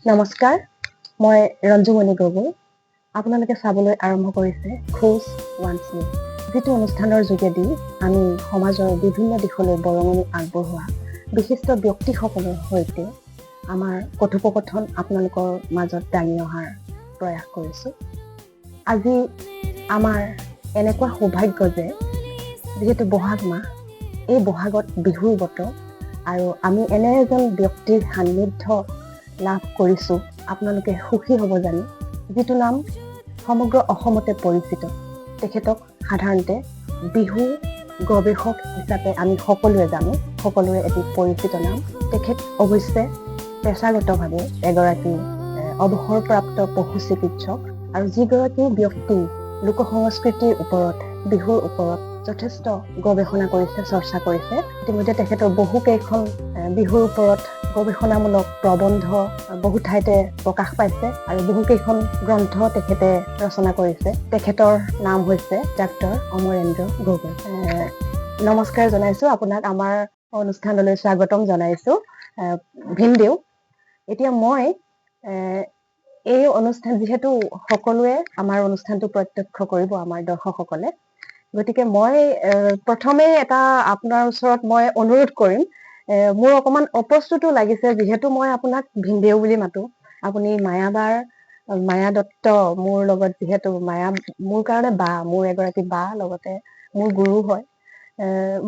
নমস্কাৰ, মই ৰঞ্জুমণি গগৈ। আপোনালোকে চাবলৈ আৰম্ভ কৰিছে খোজ ওৱান যিটো অনুষ্ঠানৰ যোগেদি আমি সমাজৰ বিভিন্ন দিশলৈ বৰঙণি আগবঢ়োৱা বিশিষ্ট ব্যক্তিসকলৰ সৈতে আমাৰ কথোপকথন আপোনালোকৰ মাজত দাঙি অহাৰ প্ৰয়াস কৰিছোঁ। আজি আমাৰ এনেকুৱা সৌভাগ্য যে যিহেতু বহাগ মাহ, এই বহাগত বিহুৰ বতৰ আৰু আমি এনে এজন ব্যক্তিৰ সান্নিধ্য লাভ কৰিছোঁ, আপোনালোকে সুখী হ'ব জানি, যিটো নাম সমগ্ৰ অসমতে পৰিচিত। তেখেতক সাধাৰণতে বিহু গৱেষক হিচাপে আমি সকলোৱে জানো, সকলোৰে এটি পৰিচিত নাম। তেখেত অৱশ্যে পেছাগতভাৱে এগৰাকী অৱসৰপ্ৰাপ্ত পশু চিকিৎসক আৰু যিগৰাকী ব্যক্তি লোক সংস্কৃতিৰ ওপৰত, বিহুৰ ওপৰত যথেষ্ট গৱেষণা কৰিছে, চৰ্চা কৰিছে। ইতিমধ্যে তেখেতৰ বহুকেইখন বিহুৰ ওপৰত গৱেষণামূলক প্ৰবন্ধ বহু ঠাইতে প্ৰকাশ পাইছে আৰু বহুকেইখন গ্ৰন্থ তেখেতে ৰচনা কৰিছে। তেখেতৰ নাম হৈছে ডাক্তৰ অমৰেন্দ্ৰ গগৈ। নমস্কাৰ জনাইছোঁ আপোনাক, আমাৰ অনুষ্ঠানলৈ স্বাগতম জনাইছোঁ ভিনদেউ। এতিয়া মই এই অনুষ্ঠান, যিহেতু সকলোৱে আমাৰ অনুষ্ঠানটো প্ৰত্যক্ষ কৰিব, আমাৰ দৰ্শকসকলে, গতিকে মই প্ৰথমে এটা আপোনাৰ ওচৰত মই অনুৰোধ কৰিম। মোৰ অকমান অপ্ৰস্তুতো লাগিছে, যিহেতু মই আপোনাক ভিনদেউ বুলি মাতো। আপুনি মায়া দত্ত মোৰ লগত, যিহেতু মায়া মোৰ কাৰণে বা, মোৰ এগৰাকী বা, লগতে মোৰ গুৰু হয়।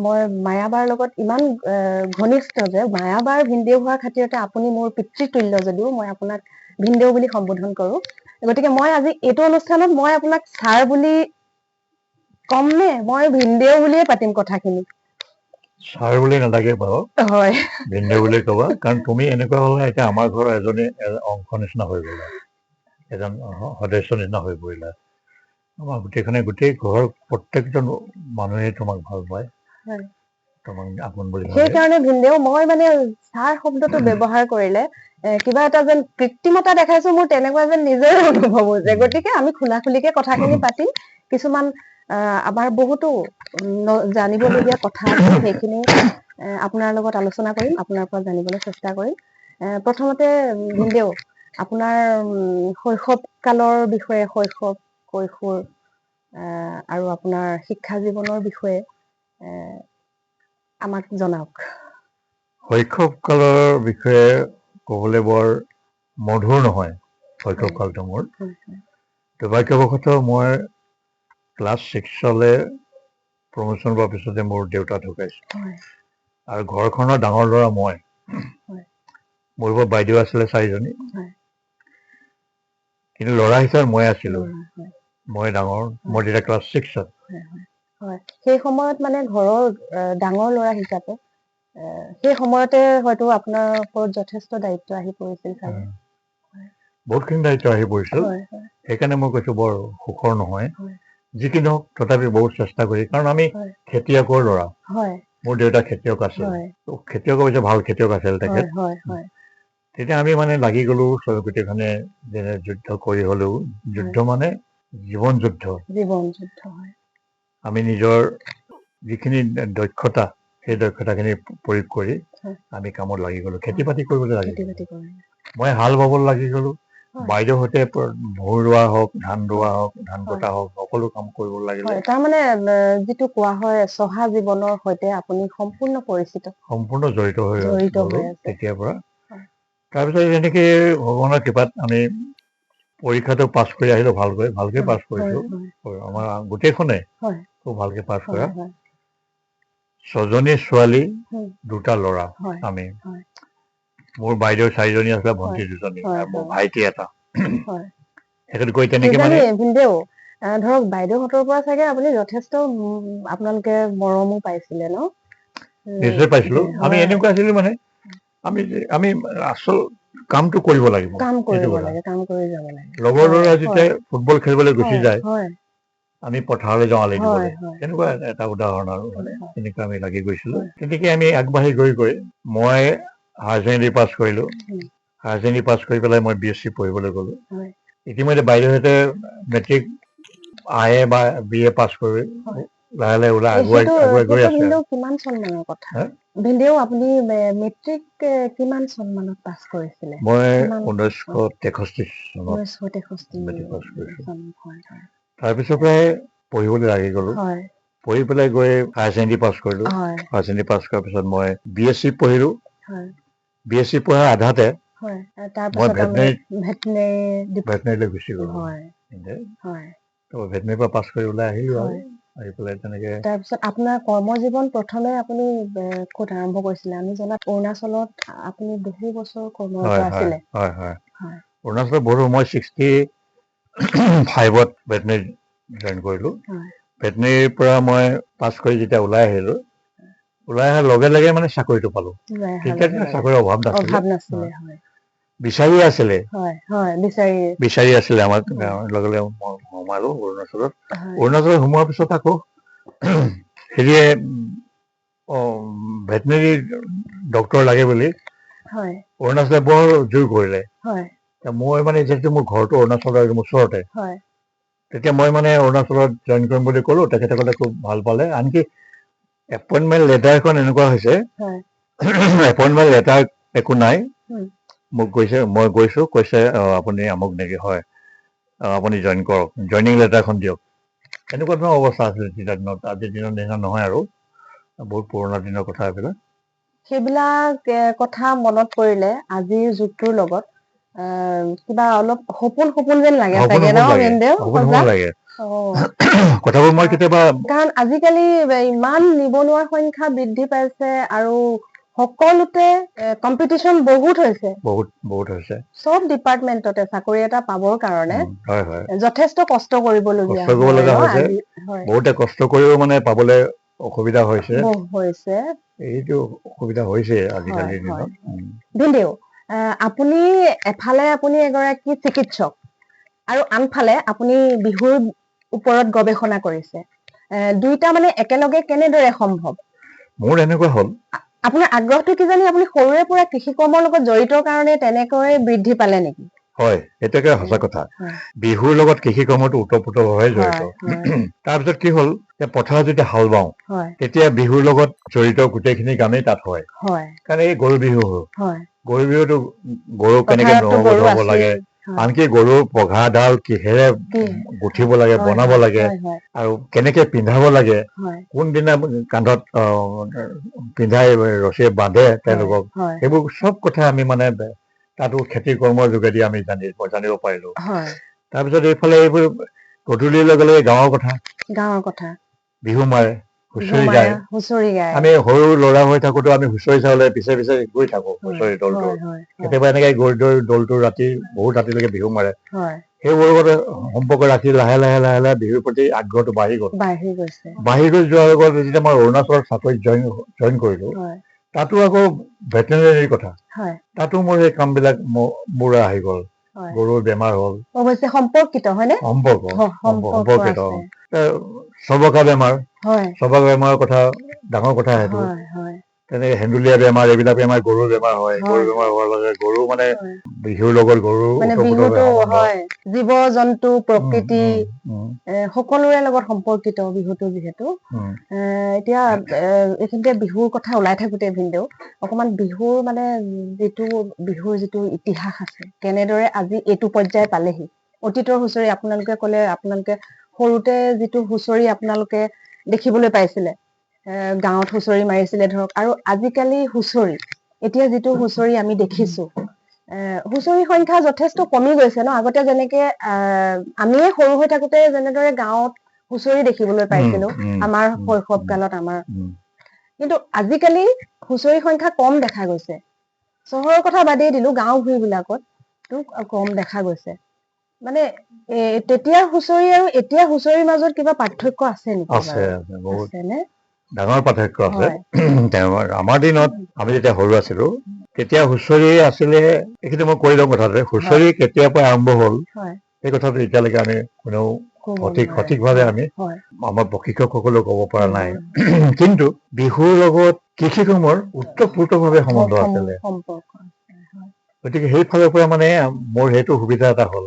মই মায়াবাৰ লগত ইমান ঘনিষ্ঠ যে মায়াবাৰ ভিনদেউ হোৱাৰ খাতিৰতে আপুনি মোৰ পিতৃতুল্য যদিও মই আপোনাক ভিনদেউ বুলি সম্বোধন কৰো। গতিকে মই আজি এইটো অনুষ্ঠানত মই আপোনাক ছাৰ বুলি কম নে মই ভিনদেউ বুলিয়ে পাতিম কথাখিনি? ছাৰ বুলি নালাগে বাৰু, হয়, ভিনদেউ বুলি ক'বা। কাৰণ তুমি এনেকুৱা হ'লে এতিয়া আমাৰ ঘৰৰ অংশ নিচিনা হৈ গ'লা, এজন সদস্য নিচিনা হৈ পৰিলা। আমাৰ গোটেই ঘৰৰ প্ৰত্যেকজন মানুহে তোমাক ভাল পায়, তোমাক আপোন বুলি ভাবে। সেইকাৰণে ভিনদেউ মই মানে ছাৰ শব্দটো ব্যৱহাৰ কৰিলে কিবা এটা যেন কৃত্ৰিমতা দেখাইছো, মোৰ তেনেকুৱা যেন নিজৰে অনুভৱ হৈছে। গতিকে আমি খোলাখুলিকে কথাখিনি পাতিম। কিছুমান আমাৰ বহুতো জানিবলগীয়া কথা আছে, সেইখিনি আপোনাৰ লগত আলোচনা কৰিম, আপোনাৰ পৰা জানিবলৈ চেষ্টা কৰিম। প্ৰথমতে ভিনদেউ, আপোনাৰ শৈশৱ কালৰ বিষয়ে, শৈশৱ, কৈশোৰ আৰু আপোনাৰ শিক্ষা জীৱনৰ বিষয়ে আমাক জনাওক। শৈশৱ কালৰ বিষয়ে ক'বলৈ বৰ মধুৰ নহয় শৈশৱ কালটো মোৰ। দুৰ্ভাগ্যবশতঃ মই ক্লাছ 6লৈ প্ৰমোচন হোৱাৰ পিছতে মোৰ দেউতা ঢুকাইছে আৰু ঘৰখনৰ ডাঙৰ ল'ৰা মই। মোৰ ওপৰত বাইদেউ আছিলে 4জনী, কিন্তু ল'ৰা হিচাপে মই আছিলো, মই ডাঙৰ। মই তেতিয়া ক্লাছ 6ত। সেই সময়ত মানে ঘৰৰ ডাঙৰ ল'ৰা হিচাপে সেই সময়তে হয়তো আপোনাৰ ওপৰত যথেষ্ট দায়িত্ব আহি পৰিছিল চাগে। বহুতখিনি দায়িত্ব আহি পৰিছিল। সেইকাৰণে মই কৈছো বৰ সুখৰ নহয়। যি কি নহওক তথাপি বহুত চেষ্টা কৰি, কাৰণ আমি খেতিয়কৰ ল'ৰা। মোৰ দেউতা খেতিয়ক আছিল, খেতিয়কৰ পিছত ভাল খেতিয়ক আছিল তেখেত। তেতিয়া আমি মানে লাগি গলো গোটেইখনে, যেনে যুদ্ধ কৰি হলেও, যুদ্ধ মানে জীৱন যুদ্ধ। আমি নিজৰ যিখিনি দক্ষতা, সেই দক্ষতাখিনি প্ৰয়োগ কৰি আমি কামত লাগি গলো, খেতি বাতি কৰিবলৈ লাগি গলো। মই হাল বাবলৈ লাগি গলো, বাইদেউৰ সৈতে ভুই ৰোৱা হওক, ধান ৰোৱা হওক, ধান কটা হওক, সকলো কাম কৰিব লাগিলে। তাৰমানে যিটো কোৱা হয় চহা জীৱনৰ সৈতে আপুনি সম্পূৰ্ণ পৰিচিত, সম্পূৰ্ণ জড়িত হৈ তেতিয়াৰ পৰা। তাৰপিছত এনেকে ভগৱানৰ কৃপাত আমি পৰীক্ষাটো পাছ কৰি আহিলো, ভালকে পাছ কৰিছো। আমাৰ গোটেইখনে খুব ভালকে পাছ কৰা। 6জনী ছোৱালী, 2টা ল'ৰা আমি। মোৰ বাইদেউৰ 4জনী আছিলে, ভণ্টি 2জনী, ভাইটি এটা। সেইটো কৈ তেনেকে মানে ভিনদেউ ধৰক বাইদেউহঁতৰ পৰা চাগে আপুনি যথেষ্ট আপোনালোকে মৰমো পাইছিলে ন? নিশ্চয় পাইছিলো। আমি এনেকুৱা আছিলো মানে আমি আচল কামটো কৰিব লাগিব, কাম কৰি যাব লাগে। লগৰ ল'ৰা যেতিয়া ফুটবল খেলিবলৈ গুচি যায়, আমি পথাৰলৈ যাওঁ আলি দিবলৈ। তেনেকুৱা এটা উদাহৰণ আৰু মানে তেনেকুৱা আমি লাগি গৈছিলো। তেনেকে আমি আগবাঢ়ি গৈ মই হায়াৰ ছেকেণ্ডেৰী পাছ কৰিলো। হায়াৰ ছেকেণ্ডেৰী পাছ কৰি পেলাই মই BSc পঢ়িবলৈ গলো। ইতিমধ্যে বাইদেউহঁতে মেট্ৰিক, IA বা BA পাছ কৰি লাহে লাহে ওলাই আগুৱাই আগুৱাই গৈ আছে। ভিনদেউ কিমান চন মানৰ কথা? ভিনদেউ আপুনি মেট্ৰিক কিমান চন মানত পাছ কৰিছিলে? মই 1963 চনত 1963 মেট্ৰিক পাছ কৰিছো। চনত, হয়। তাৰপিছৰ পৰাই পঢ়িবলৈ লাগি গলো। পঢ়ি পেলাই গৈ হায়াৰ ছেকেণ্ডেৰী পাছ কৰিলো। হায়াৰ ছেকেণ্ডেৰী পাছ কৰাৰ পিছত মই BSc পঢ়িলো। BSc পঢ়াৰ আধাতে মই ভেটেনেৰীলৈ গুচি গলো। ভেটেনেৰীৰ পৰা পাছ কৰি ওলাই আহিলো আৰু আহি পেলাই তেনেকে। তাৰপিছত আপোনাৰ কৰ্মজীৱন প্ৰথমে আপুনি ক'ত আৰম্ভ কৰিছিলে? আমি জনাত অৰুণাচলত আপুনি বহু বছৰ কৰ্মৰত আছিলে। অৰুণাচলত বহু, মই 65ত ভেটেনেৰী জইন কৰিলো। ভেটেনেৰীৰ পৰা মই পাছ কৰি যেতিয়া ওলাই আহিলো, ওলাই অহাৰ লগে লগে মানে চাকৰিটো পালো। তেতিয়া চাকৰিৰ অভাৱ নাছিলে। বিচাৰি আছিলে আমাক লগে লগে সোমালো অৰুণাচলত। অৰুণাচলত সোমোৱাৰ পিছত আকৌ হেৰিয়ে ভেটেনেৰী ডক্তৰ লাগে বুলি অৰুণাচলে বৰ জোৰ কৰিলে। মই মানে যিহেতু মোৰ ঘৰটো অৰুণাচলৰ একদম ওচৰতে, তেতিয়া মই মানে অৰুণাচলত জইন কৰিম বুলি ক'লো। তেখেতসকলে খুব ভাল পালে। আনকি এপইণ্টমেণ্ট লেটাৰ এখন এনেকুৱা হৈছে, এপইণ্টমেণ্ট লেটাৰ একো নাই, মোক কৈছে, মই গৈছো, কৈছে আপুনি আমুক নেকি? হয়, আপুনি জইন কৰক, জইনিং লেটাৰখন দিয়ক। এনেকুৱা ধৰণৰ অৱস্থা আছিলে তেতিয়া দিনত। আজিৰ দিনৰ নিচিনা নহয় আৰু, বহুত পুৰণা দিনৰ কথা এইবিলাক। সেইবিলাক কথা মনত পৰিলে আজিৰ যুগটোৰ লগত কিবা অলপ সপোন যেন লাগে চাগে ন ভিনদেউ? কথাবোৰ মই কেতিয়াবা, কাৰণ আজিকালি ইমান নিবনুৱাৰ সংখ্যা বৃদ্ধি পাইছে আৰু সকলোতে কম্পিটিশ্যন বহুত হৈছে। চব ডিপাৰ্টমেণ্টতে চাকৰি এটা পাবৰ কাৰণে যথেষ্ট কষ্ট কৰিবলগীয়া হৈছে। বহুতে কষ্ট কৰিও মানে পাবলৈ অসুবিধা হৈছে। এইটো অসুবিধা হৈছে আজিকালিৰ দিনত। ভিনদেউ, আপুনি এফালে আপুনি এগৰাকী চিকিৎসক আৰু আনফালে আপুনি বিহুৰ ওপৰত গৱেষণা কৰিছে। দুইটা মানে একেলগে কেনেদৰে সম্ভৱ? মোৰ এনেকুৱা হ'ল, আপোনাৰ আগ্ৰহটো কিজানি আপুনি সৰুৰে পৰা কৃষি কৰ্মৰ লগত জড়িত কাৰণে তেনেকৈ বৃদ্ধি পালে নেকি? হয়, সেইটো একেবাৰে সঁচা কথা। বিহুৰ লগত কৃষি কৰ্মটো ওতঃপ্ৰোতভাৱে জড়িত। তাৰপিছত কি হ'ল, পথাৰত যেতিয়া হাল বাওঁ, তেতিয়া বিহুৰ লগত জড়িত গোটেইখিনি কামেই তাত হয়। কাৰণ এই গৰু বিহু হ'ল, গৰু বিহুটো গৰুক কেনেকে ধুৱাব লাগে, আনকি গৰুৰ পঘাডাল কিহেৰে গুঠিব লাগে, বনাব লাগে, আৰু কেনেকে পিন্ধাব লাগে, কোনদিনা কান্ধত পিন্ধাই ৰছীয়ে বান্ধে তেওঁলোকক, সেইবোৰ চব কথা আমি মানে তাতো খেতি কৰ্মৰ যোগেদি আমি জানিব পাৰিলো। তাৰপিছত এইফালে এইবোৰ গধূলিৰ লগে লগে গাঁৱৰ কথা, বিহু মাৰে, হুঁচৰি গায়। আমি সৰু ল'ৰা হৈ থাকোতো আমি হুঁচৰি চাবলৈ পিছে পিছে গৈ থাকো, হুঁচৰি দলটো। কেতিয়াবা এনেকে গৈ দলটো ৰাতি বহুত ৰাতিলৈকে বিহু মাৰে। সেইবোৰৰ লগত সম্পৰ্ক ৰাখি লাহে লাহে লাহে লাহে বিহুৰ প্ৰতি আগ্ৰহটো বাঢ়ি গ'ল। বাঢ়ি গৈ যোৱাৰ লগত যেতিয়া মই অৰুণাচলত চাকৰিত জইন কৰিলো, তাতো আকৌ ভেটেনেৰীৰ কথা, তাতো মোৰ এই কামবিলাক মোৰ আহি গ'ল। গৰুৰ বেমাৰ হ'ল, অৱশ্যে সম্পৰ্কিত হয়নে? সম্পৰ্কিত। চবকা বেমাৰৰ কথা ডাঙৰ কথা। সেইটো তেনেকে হেন্দুলীয়া বেমাৰ, এইবিলাক বেমাৰ গৰুৰ বেমাৰ হয়। গৰুৰ বেমাৰ হোৱাৰ লগে গৰু মানে বিহুৰ লগত গৰু জীৱ জন্তু প্ৰকৃতি সকলোৰে লগত সম্পৰ্কিত বিহুটো যিহেতু। এতিয়া এইখিনিতে বিহুৰ কথা ওলাই থাকোতে ভিনদেউ অকমান বিহুৰ মানে বিহুৰ যিটো ইতিহাস আছে, কেনেদৰে আজি এইটো পৰ্যায় পালেহি। অতীতৰ হুঁচৰি আপোনালোকে ক'লে, আপোনালোকে সৰুতে যিটো হুঁচৰি আপোনালোকে দেখিবলৈ পাইছিলে, গাঁৱত হুঁচৰি মাৰিছিলে ধৰক, আৰু আজিকালি হুঁচৰি, এতিয়া যিটো হুঁচৰি আমি দেখিছো, হুঁচৰি সংখ্যা যথেষ্ট কমি গৈছে ন? আগতে যেনেকে আমিয়ে সৰু হৈ থাকোতে যেনেদৰে গাঁৱত হুঁচৰি দেখিবলৈ পাইছিলো আমাৰ শৈশৱ কালত কিন্তু আজিকালি হুঁচৰি সংখ্যা কম দেখা গৈছে। চহৰৰ কথা বাদেই দিলো, গাঁও ভূঞ বিলাকত কম দেখা গৈছে। মানে তেতিয়াৰ হুঁচৰি আৰু এতিয়া হুঁচৰিৰ মাজত কিবা পাৰ্থক্য আছে নেকি? আছে, বহুত ডাঙৰ পাৰ্থক্য আছে। আমাৰ দিনত আমি যেতিয়া সৰু আছিলো, তেতিয়া হুঁচৰি আছিলে, এইখিনি মই কৈ লওঁ কথাটো, হুঁচৰি কেতিয়াৰ পৰা আৰম্ভ হ'ল সেই কথাটো এতিয়ালৈকে আমি কোনেও সঠিকভাৱে আমাৰ প্ৰশিক্ষকসকলেও ক'ব পৰা নাই। কিন্তু বিহুৰ লগত কৃষি কৰ্মৰ ওতঃপ্ৰোতভাৱে সম্বন্ধ আছিলে। গতিকে সেইফালৰ পৰা মানে মোৰ সেইটো সুবিধা এটা হ'ল,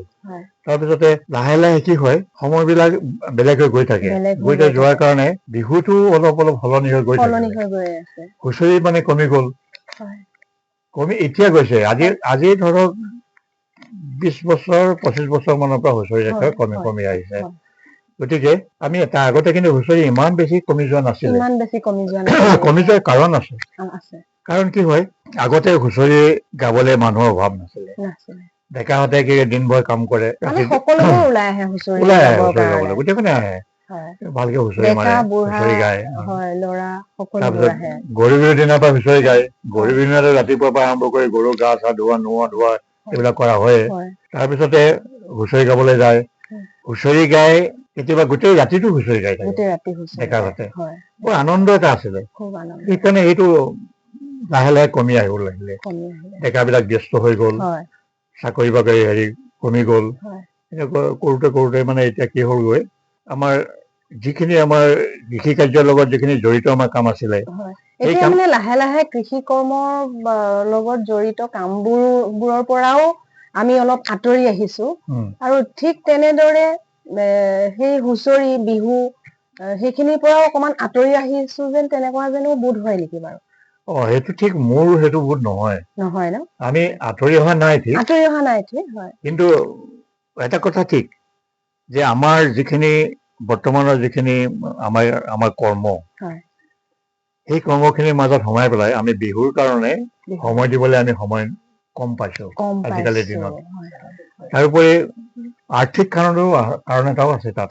তাৰপিছতে লাহে লাহে কি হয় সময়বিলাক বেলেগ হৈ গৈ থাকে বেলেগ গৈ হৈ যোৱাৰ কাৰণে বিহুটো অলপ অলপ সলনি হৈ গৈ সলনি থাকে হৈ গৈ আছে হুঁচৰি মানে কমি গ'ল হয় কমি এতিয়া গৈছে আজি ধৰক 20 বছৰ 25 বছৰ মানৰ পৰা হুঁচৰি ৰেখা কমি কমি আহিছে গতিকে আমি এটা আগতে কিন্তু হুঁচৰি ইমান বেছি কমি যোৱা নাছিলে ইমান বেছি কমি যোৱা নাছিলে কমি যোৱাৰ কাৰণ আছে আছে কাৰণ কি হয় আগতে হুঁচৰি গাবলৈ মানুহৰ অভাৱ নাছিলে নাছিলে ডেকাহঁতে কি দিনভৰ কাম কৰে মানে সকলোবোৰ ওলাই আহে হুঁচৰি ওলাই আহে গাবৰ হুঁচৰি কাৰণে গাবলৈ গোটেইখনে আহে হয় ভালকে হুঁচৰি ডেকা মাৰে বুঢ়া হুঁচৰি গায় হয় ল'ৰা সকলোবোৰ তাৰপিছত আহে গৰু বিহুৰ দিনাৰ পৰা হুঁচৰি গায় গৰু হয়। বিহুৰ দিনা ৰাতিপুৱাৰ পৰা আৰম্ভ কৰি গৰু গা চা ধোৱা নোৱা ধোৱা এইবিলাক কৰা হয় হয় তাৰপিছতে হুঁচৰি গাবলৈ যায় হুঁচৰি গাই কেতিয়াবা গোটেই ৰাতিটো হুঁচৰি গাই থাকে গোটেই ৰাতি হুঁচৰি ডেকাহঁতে হয় বৰ আনন্দ এটা আছিলে খুব আনন্দ সেইকাৰণে এইটো লাহে লাহে কমি আহিব লাগিলে কমি আহিলে ডেকাবিলাক ব্যস্ত হৈ গ'ল হয় চাকৰি বাকৰি হেৰি কমি গ'ল হয় এনেকুৱা কৰোঁতে কৰোঁতে মানে এতিয়া কি হ'লগৈ আমাৰ যিখিনি আমাৰ কৃষি কাৰ্যৰ লগত যিখিনি জড়িত আমাৰ কাম আছিলে হয় সেই এতিয়া কাম মানে লাহে লাহে কৃষি কৰ্মৰ লগত জড়িত কামবোৰৰ পৰাও আমি অলপ আঁতৰি আহিছো আৰু ঠিক তেনেদৰে সেই হুঁচৰি বিহু সেইখিনিৰ পৰাও অকমান আঁতৰি আহিছো যেন তেনেকুৱা যেনো বোধ হয় নেকি বাৰু সেইটো ঠিক মোৰ সেইটো বোধ নহয় নহয় ন আমি আঁতৰি অহা নাই ঠিক আঁতৰি অহা নাই ঠিক হয় কিন্তু এটা কথা ঠিক যে আমাৰ যিখিনি বৰ্তমানৰ যিখিনি আমাৰ কৰ্ম হয় সেই কৰ্মখিনিৰ মাজত সোমাই পেলাই আমি বিহুৰ কাৰণে সময় দিবলৈ আমি সময় কম পাইছো আজিকালিৰ দিনত তাৰোপৰি আৰ্থিক কাৰণ এটাও আছে তাত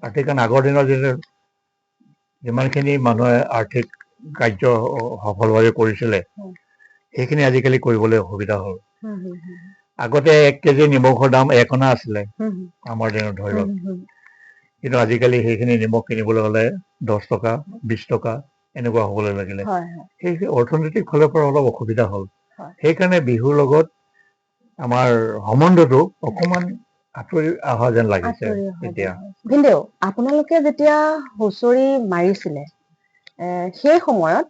আৰ্থিক কাৰণ আগৰ দিনৰ যিমানখিনি মানুহে আৰ্থিক কাৰ্য সফলভাৱে কৰিছিলে সেইখিনি আজিকালি কৰিবলৈ অসুবিধা হ'ল আগতে 1 কেজি নিমখৰ দাম 1 অনা আছিলে আমাৰ দিনত ধৰি লওক কিন্তু আজিকালি সেইখিনি নিমখ কিনিবলৈ হ'লে 10 টকা 20 টকা এনেকুৱা হ'বলৈ লাগিলে সেই অৰ্থনৈতিক ফালৰ পৰা অলপ অসুবিধা হ'ল সেইকাৰণে বিহুৰ লগত আমাৰ সম্বন্ধটো অকমান আঁতৰি অহা যেন লাগিছে এতিয়া ভিনদেউ আপোনালোকে যেতিয়া হুঁচৰি মাৰিছিলে সেই সময়ত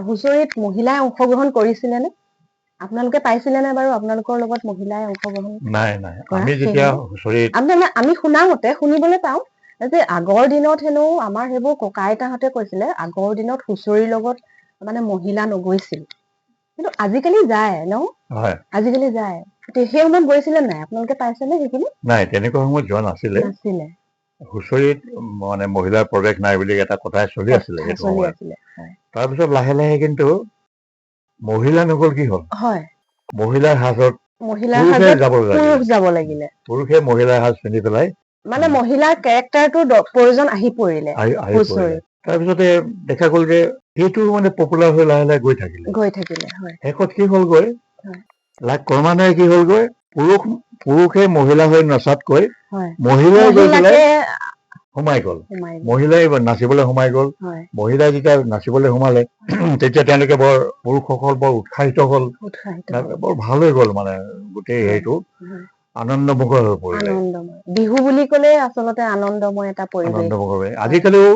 হুঁচৰিত মহিলাই অংশগ্ৰহণ কৰিছিলে নে আপোনালোকে পাইছিলে নে বাৰু আপোনালোকৰ লগত মহিলাই অংশগ্ৰহণ নাই আমি যেতিয়া হুঁচৰিত আমি শুনা মতে শুনিবলৈ পাওঁ যে আগৰ দিনত হেনো আমাৰ সেইবোৰ ককা আইতাহঁতে কৈছিলে আগৰ দিনত হুঁচৰিৰ লগত মানে মহিলা নগৈছিল কিন্তু আজিকালি যায় ন আজিকালি যায় সেই সময়ত গৈছিলে নাই আপোনালোকে পাইছেনে সেইখিনি নাই তেনেকুৱা সময়ত যোৱা নাছিলে হুঁচৰিত মানে মহিলাৰ প্ৰৱেশ নাই বুলি এটা কথাই চলি আছিলে সেইটো সময়ত তাৰপিছত লাহে লাহে কিন্তু মহিলা নগ'ল কি হ'ল মহিলাৰ সাজত পুৰুষ যাব লাগিলে পুৰুষে মহিলাৰ সাজ পিন্ধি পেলাই মানে মহিলাৰ কেৰেক্টাৰটোৰ প্ৰয়োজন আহি পৰিলে তাৰপিছতে দেখা গ'ল যে সেইটো মানে পপুলাৰ হৈ লাহে লাহে গৈ থাকিলে শেষত কি হ'লগৈ ক্ৰমান্বয়ে কি হ'লগৈ পুৰুষে মহিলা হৈ নচাতকৈ মহিলাই গৈ পেলাই সোমাই গ'ল মহিলাই নাচিবলৈ সোমাই গ'ল মহিলাই যেতিয়া নাচিবলৈ সোমালে তেতিয়া তেওঁলোকে পুৰুষসকল বৰ উৎসাহিত হ'ল বৰ ভাল হৈ গ'ল মানে গোটেই হেৰিটো আনন্দমুখৰ হৈ পৰিলে বিহু বুলি ক'লে আচলতে আনন্দময় এটা পৰিৱেশ আজিকালিও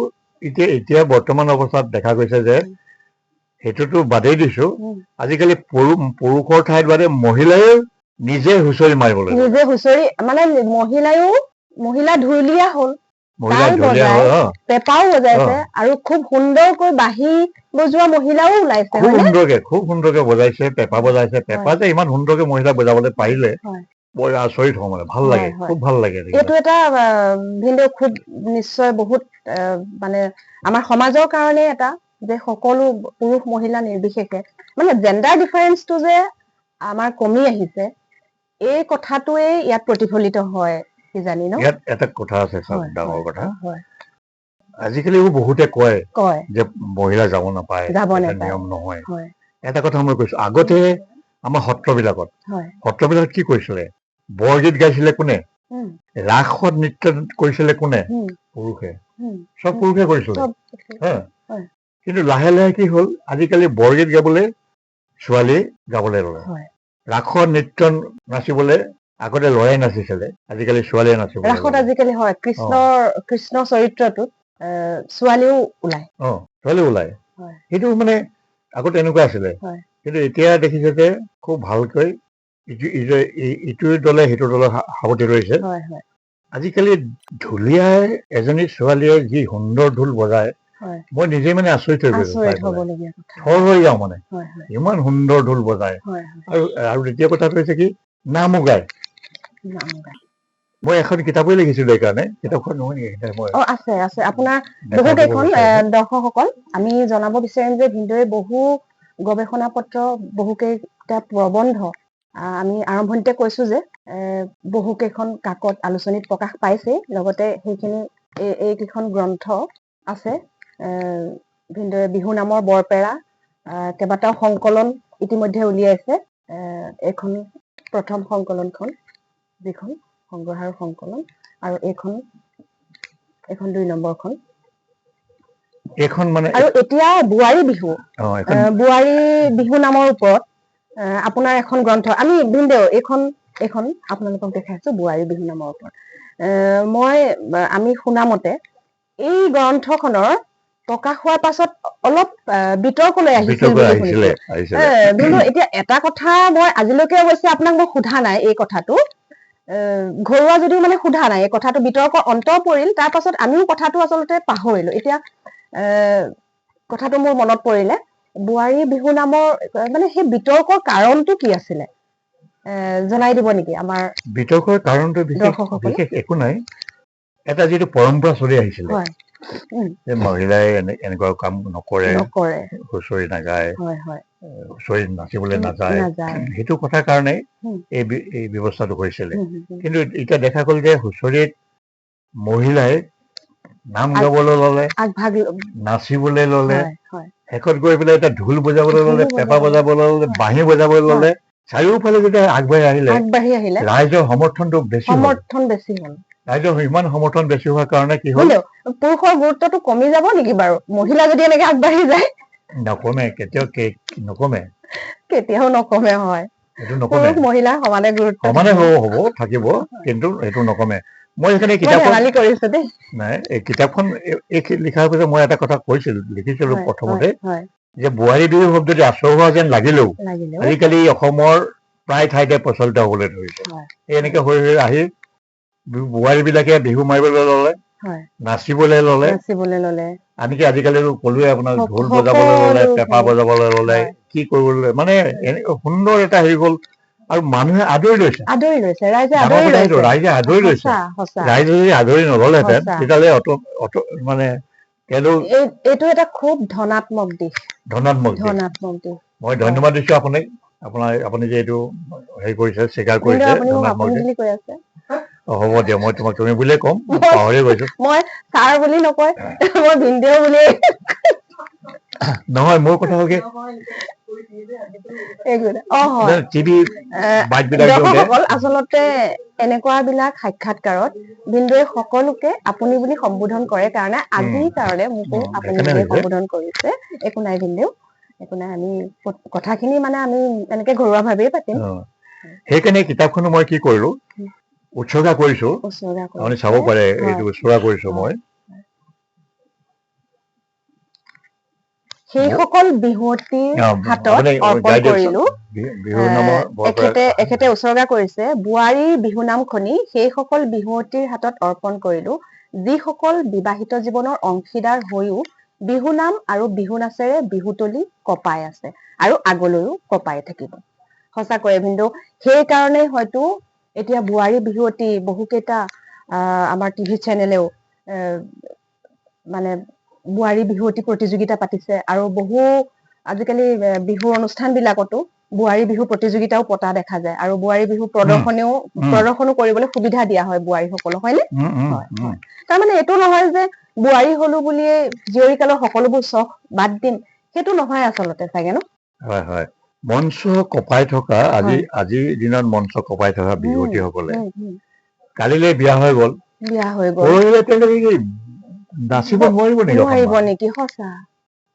এতিয়া বৰ্তমান অৱস্থাত দেখা গৈছে যে সেইটোতো বাদেই দিছো আজিকালি পুৰুষৰ ঠাইত বাদে মহিলাই নিজে হুঁচৰি মাৰিবলৈ নিজে হুঁচৰি মানে মহিলা ঢুলীয়া হ'ল পেঁপাও বজাইছে আৰু খুব সুন্দৰকৈ বাঁহী বজোৱা মহিলাও ওলাইছে খুব সুন্দৰকে বজাইছে পেঁপা বজাইছে পেঁপা যে ইমান সুন্দৰকে মহিলা বজাবলৈ পাৰিলে বৰ আচৰিত হওঁ মানে ভাল লাগে খুব ভাল লাগে এইটো এটা ভিনদেউ খুব নিশ্চয় বহুত মানে আমাৰ সমাজৰ কাৰণে এটা যে সকলো পুৰুষ মহিলা নিৰ্বিশেষে মানে জেণ্ডাৰ ডিফাৰেন্সটো যে আমাৰ কমি আহিছে এই কথাটোৱে ইয়াত প্ৰতিফলিত হয় কিজানি ন ইয়াত এটা কথা আছে ডাঙৰ কথা আজিকালিও বহুতে কয় যে মহিলা যাব নাপায় নিয়ম নহয় এটা কথা মই কৈছো আগতে আমাৰ সত্ৰবিলাকত কি কৰিছিলে বৰগীত গাইছিলে কোনে ৰাসত নৃত্য কৰিছিলে কোনে পুৰুষে চব পুৰুষে কৰিছিলে কিন্তু লাহে লাহে কি হ'ল আজিকালি বৰগীত গাবলৈ ছোৱালী গাবলৈ ল'লে ৰাসত নৃত্য নাচিবলৈ আগতে ল'ৰাই নাচিছিলে আজিকালি ছোৱালীয়ে নাচিব ৰাসত আজিকালি হয় কৃষ্ণ চৰিত্ৰটোত ছোৱালীও ওলায় সেইটো মানে আগতে এনেকুৱা আছিলে কিন্তু এতিয়া দেখিছে যে খুব ভালকৈ ইটো দলে সিটো দলে সাৱটি লৈছে। হয় হয় আজিকালি ঢুলীয়াই এজনী ছোৱালীয়ে যি সুন্দৰ ঢোল বজায়, হয় মই নিজে মানে আচৰিত হৈ গৈছো, আচৰিত হ'বলগীয়া কথা। থৰ হৈ যাওঁ মানে, হয় হয় ইমান সুন্দৰ ঢোল বজায়। হয় হয় আৰু দ্বিতীয় কথাটো হৈছে কি, নামো গায়। নাম গায়। মই এখন কিতাপেই লিখিছিলো এইকাৰণে, কিতাপখন নহয় নেকি মই আছে আছে আপোনাৰ বহু দেখাই দিব কেইখন বিচাৰিছো। দৰ্শকসকল আমি জনাব বিচাৰিম যে ভিনদেউৱে বহু গৱেষণা পত্ৰ, বহু কেইটা প্ৰবন্ধ আমি আৰম্ভণিতে কৈছো যে বহু কেইখন কাকত আলোচনীত প্ৰকাশ পাইছে। লগতে সেইখিনি এইকেইখন গ্ৰন্থ আছে। ভিনদেউৱে বিহু নামৰ বৰপেৰা, কেইবাটাও সংকলন ইতিমধ্যে উলিয়াইছে। এইখন প্ৰথম সংকলনখন, যিখন সংগ্ৰহাৰৰ সংকলন, আৰু এইখন 2 নম্বৰখন। এইখন মানে আৰু এতিয়া বোৱাৰী বিহু, বোৱাৰী বিহু নামৰ ওপৰত আপোনাৰ এখন গ্ৰন্থ আমি ভিনদেউ এইখন আপোনালোকক দেখাইছো, বোৱাৰী বিহু নামৰ ওপৰত। আমি শুনামতে এই গ্ৰন্থখনৰ প্ৰকাশ হোৱাৰ পাছত অলপ বিতৰ্কলৈ আহিছিল বুলি শুনিছো। কিন্তু এতিয়া এটা কথা মই আজিলৈকে অৱশ্যে আপোনাক মই সোধা নাই, এই কথাটো ঘৰুৱা যদিও মানে সোধা নাই, এই কথাটো বিতৰ্ক অন্ত পৰিল। তাৰ পাছত আমিও কথাটো আচলতে পাহৰিলো। এতিয়া কথাটো মোৰ মনত পৰিলে, বোৱাৰী বিহু নামৰ মানে সেই বিতৰ্কৰ কাৰণটো কি আছিলে, জনাই দিব নেকি আমাৰ বিতৰ্কৰ কাৰণটো বিশেষ একো নাই। এটা যিটো পৰম্পৰা চলি আহিছিলে যে মহিলাই এনেকুৱা কাম নকৰে, হুঁচৰি নাগায়, হুঁচৰি নাচিবলৈ নাযায়, সেইটো কথাৰ কাৰণে এই ব্যৱস্থাটো হৈছিলে। কিন্তু এতিয়া দেখা গ'ল যে হুঁচৰিত মহিলাই নাম গাবলৈ ললে, নাচিবলৈ ললে, শেষত গৈ পেলাই এতিয়া ঢোল বজাবলৈ ললে, পেঁপা বজাবলৈ ললে, বাঁহী বজাবলৈ ললে। চাৰিওফালে যেতিয়া আগবাঢ়ি আহিলে ৰাইজৰ সমৰ্থনটো বেছি হ'ল। ৰাইজৰ ইমান সমৰ্থন বেছি হোৱাৰ কাৰণে কি হ'ল, পুৰুষৰ গুৰুত্বটো কমি যাব নেকি বাৰু মহিলা যদি এনেকে আগবাঢ়ি যায়? নকমে, নকমে, কেতিয়াও নকমে। হয়, এইটো নকমে, মহিলা সমানে গুৰুত্ব হ'ব থাকিব, কিন্তু এইটো নকমে। মই সেইকাৰণে কিতাপখন নাই, এই কিতাপখন লিখাৰ পিছত মই এটা কথা লিখিছিলো প্ৰথমতে, যে বোৱাৰী বিহু শব্দটি আচহুৱা যেন লাগিলেও আজিকালি অসমৰ প্ৰায় ঠাইতে প্ৰচলিত হবলৈ ধৰিছে। এনেকে হৈ আহি বোৱাৰী বিলাকে বিহু মাৰিবলৈ ললে, নাচিবলৈ ললে। আনকি আজিকালি ক'লোৱে আপোনাৰ ঢোল বজাবলৈ ললে, পেঁপা বজাবলৈ ললে, কি কৰিবলৈ ললে, মানে সুন্দৰ এটা হেৰি গ'ল। আৰু মানুহে আদৰি লৈছে, ৰাইজে আদৰি লৈছে। ৰাইজে যদি আদৰি নললেহেঁতেন তেতিয়াহ'লে মানে এইটো এটা খুব ধনাত্মক দিশ। মই ধন্যবাদ দিছো আপুনি যে এইটো হেৰি কৰিছে, স্বীকাৰ কৰিছে। হ'ব দিয়ক, মই তোমাক তুমি বুলিয়ে ক'ম, পাহৰি গৈছো। মই ছাৰ বুলি নকয়, মই ভিনদেউ বুলি। নহয়, মোৰ কথা হ'ল কি, দৰ্শকসকল আচলতে এনেকুৱা বিলাক সাক্ষাৎকাৰত ভিনদেউৱে সকলোকে আপুনি বুলি সম্বোধন কৰে কাৰণে আজিৰ কাৰণে মোকো আপুনি বুলি সম্বোধন কৰিছে। একো নাই ভিনদেউ, একো নাই, আমি কথাখিনি মানে আমি এনেকে ঘৰুৱা ভাৱেই পাতিম। সেইকাৰণে কিতাপখনো মই কি কৰিলো, উৎসৰ্গা কৰিছো, আপুনি চাব পাৰে, এইটো উৎসৰ্গা কৰিছো মই। সেইসকল বিহুৱতীৰ হাতত অৰ্পণ কৰিলো। এখেতে উৎসৰ্গা কৰিছে, বোৱাৰীৰ বিহু নাম খনি সেইসকল বিহুৱতীৰ হাতত অৰ্পণ কৰিলো, যিসকল বিবাহিত জীৱনৰ অংশীদাৰ হৈও বিহু নাম আৰু বিহু নাচেৰে বিহুতলি কপাই আছে আৰু আগলৈও কপাই থাকিব। সঁচাকৈয়ে ভিনদেউ, সেইকাৰণেই হয়তো এতিয়া বোৱাৰী বিহুৱতী বহুকেইটা আমাৰ টিভি চেনেলেও মানে বোৱাৰী বিহুৱতী প্ৰতিযোগিতা পাতিছে, আৰু বহু আজিকালি বিহু অনুষ্ঠান বিলাকতো বোৱাৰী বিহু প্ৰতিযোগিতাও পতা দেখা যায়, আৰু বোৱাৰী বিহু প্ৰদৰ্শনো কৰিবলৈ সুবিধা দিয়া হয় বোৱাৰীসকলক, হয়নে? তাৰমানে এইটো নহয় যে বোৱাৰী হলো বুলিয়ে জীয়ৰী কালৰ সকলোবোৰ চখ বাদ দিম, সেইটো নহয় আচলতে, চাগে ন? হয় হয়, মঞ্চ কপাই থকা আজিৰ দিনত মঞ্চ কপাই থকা বিহুৱতীসকলে কালিলৈ বিয়া হৈ গ'ল, নাচিব নোৱাৰিব নেকি? সঁচা,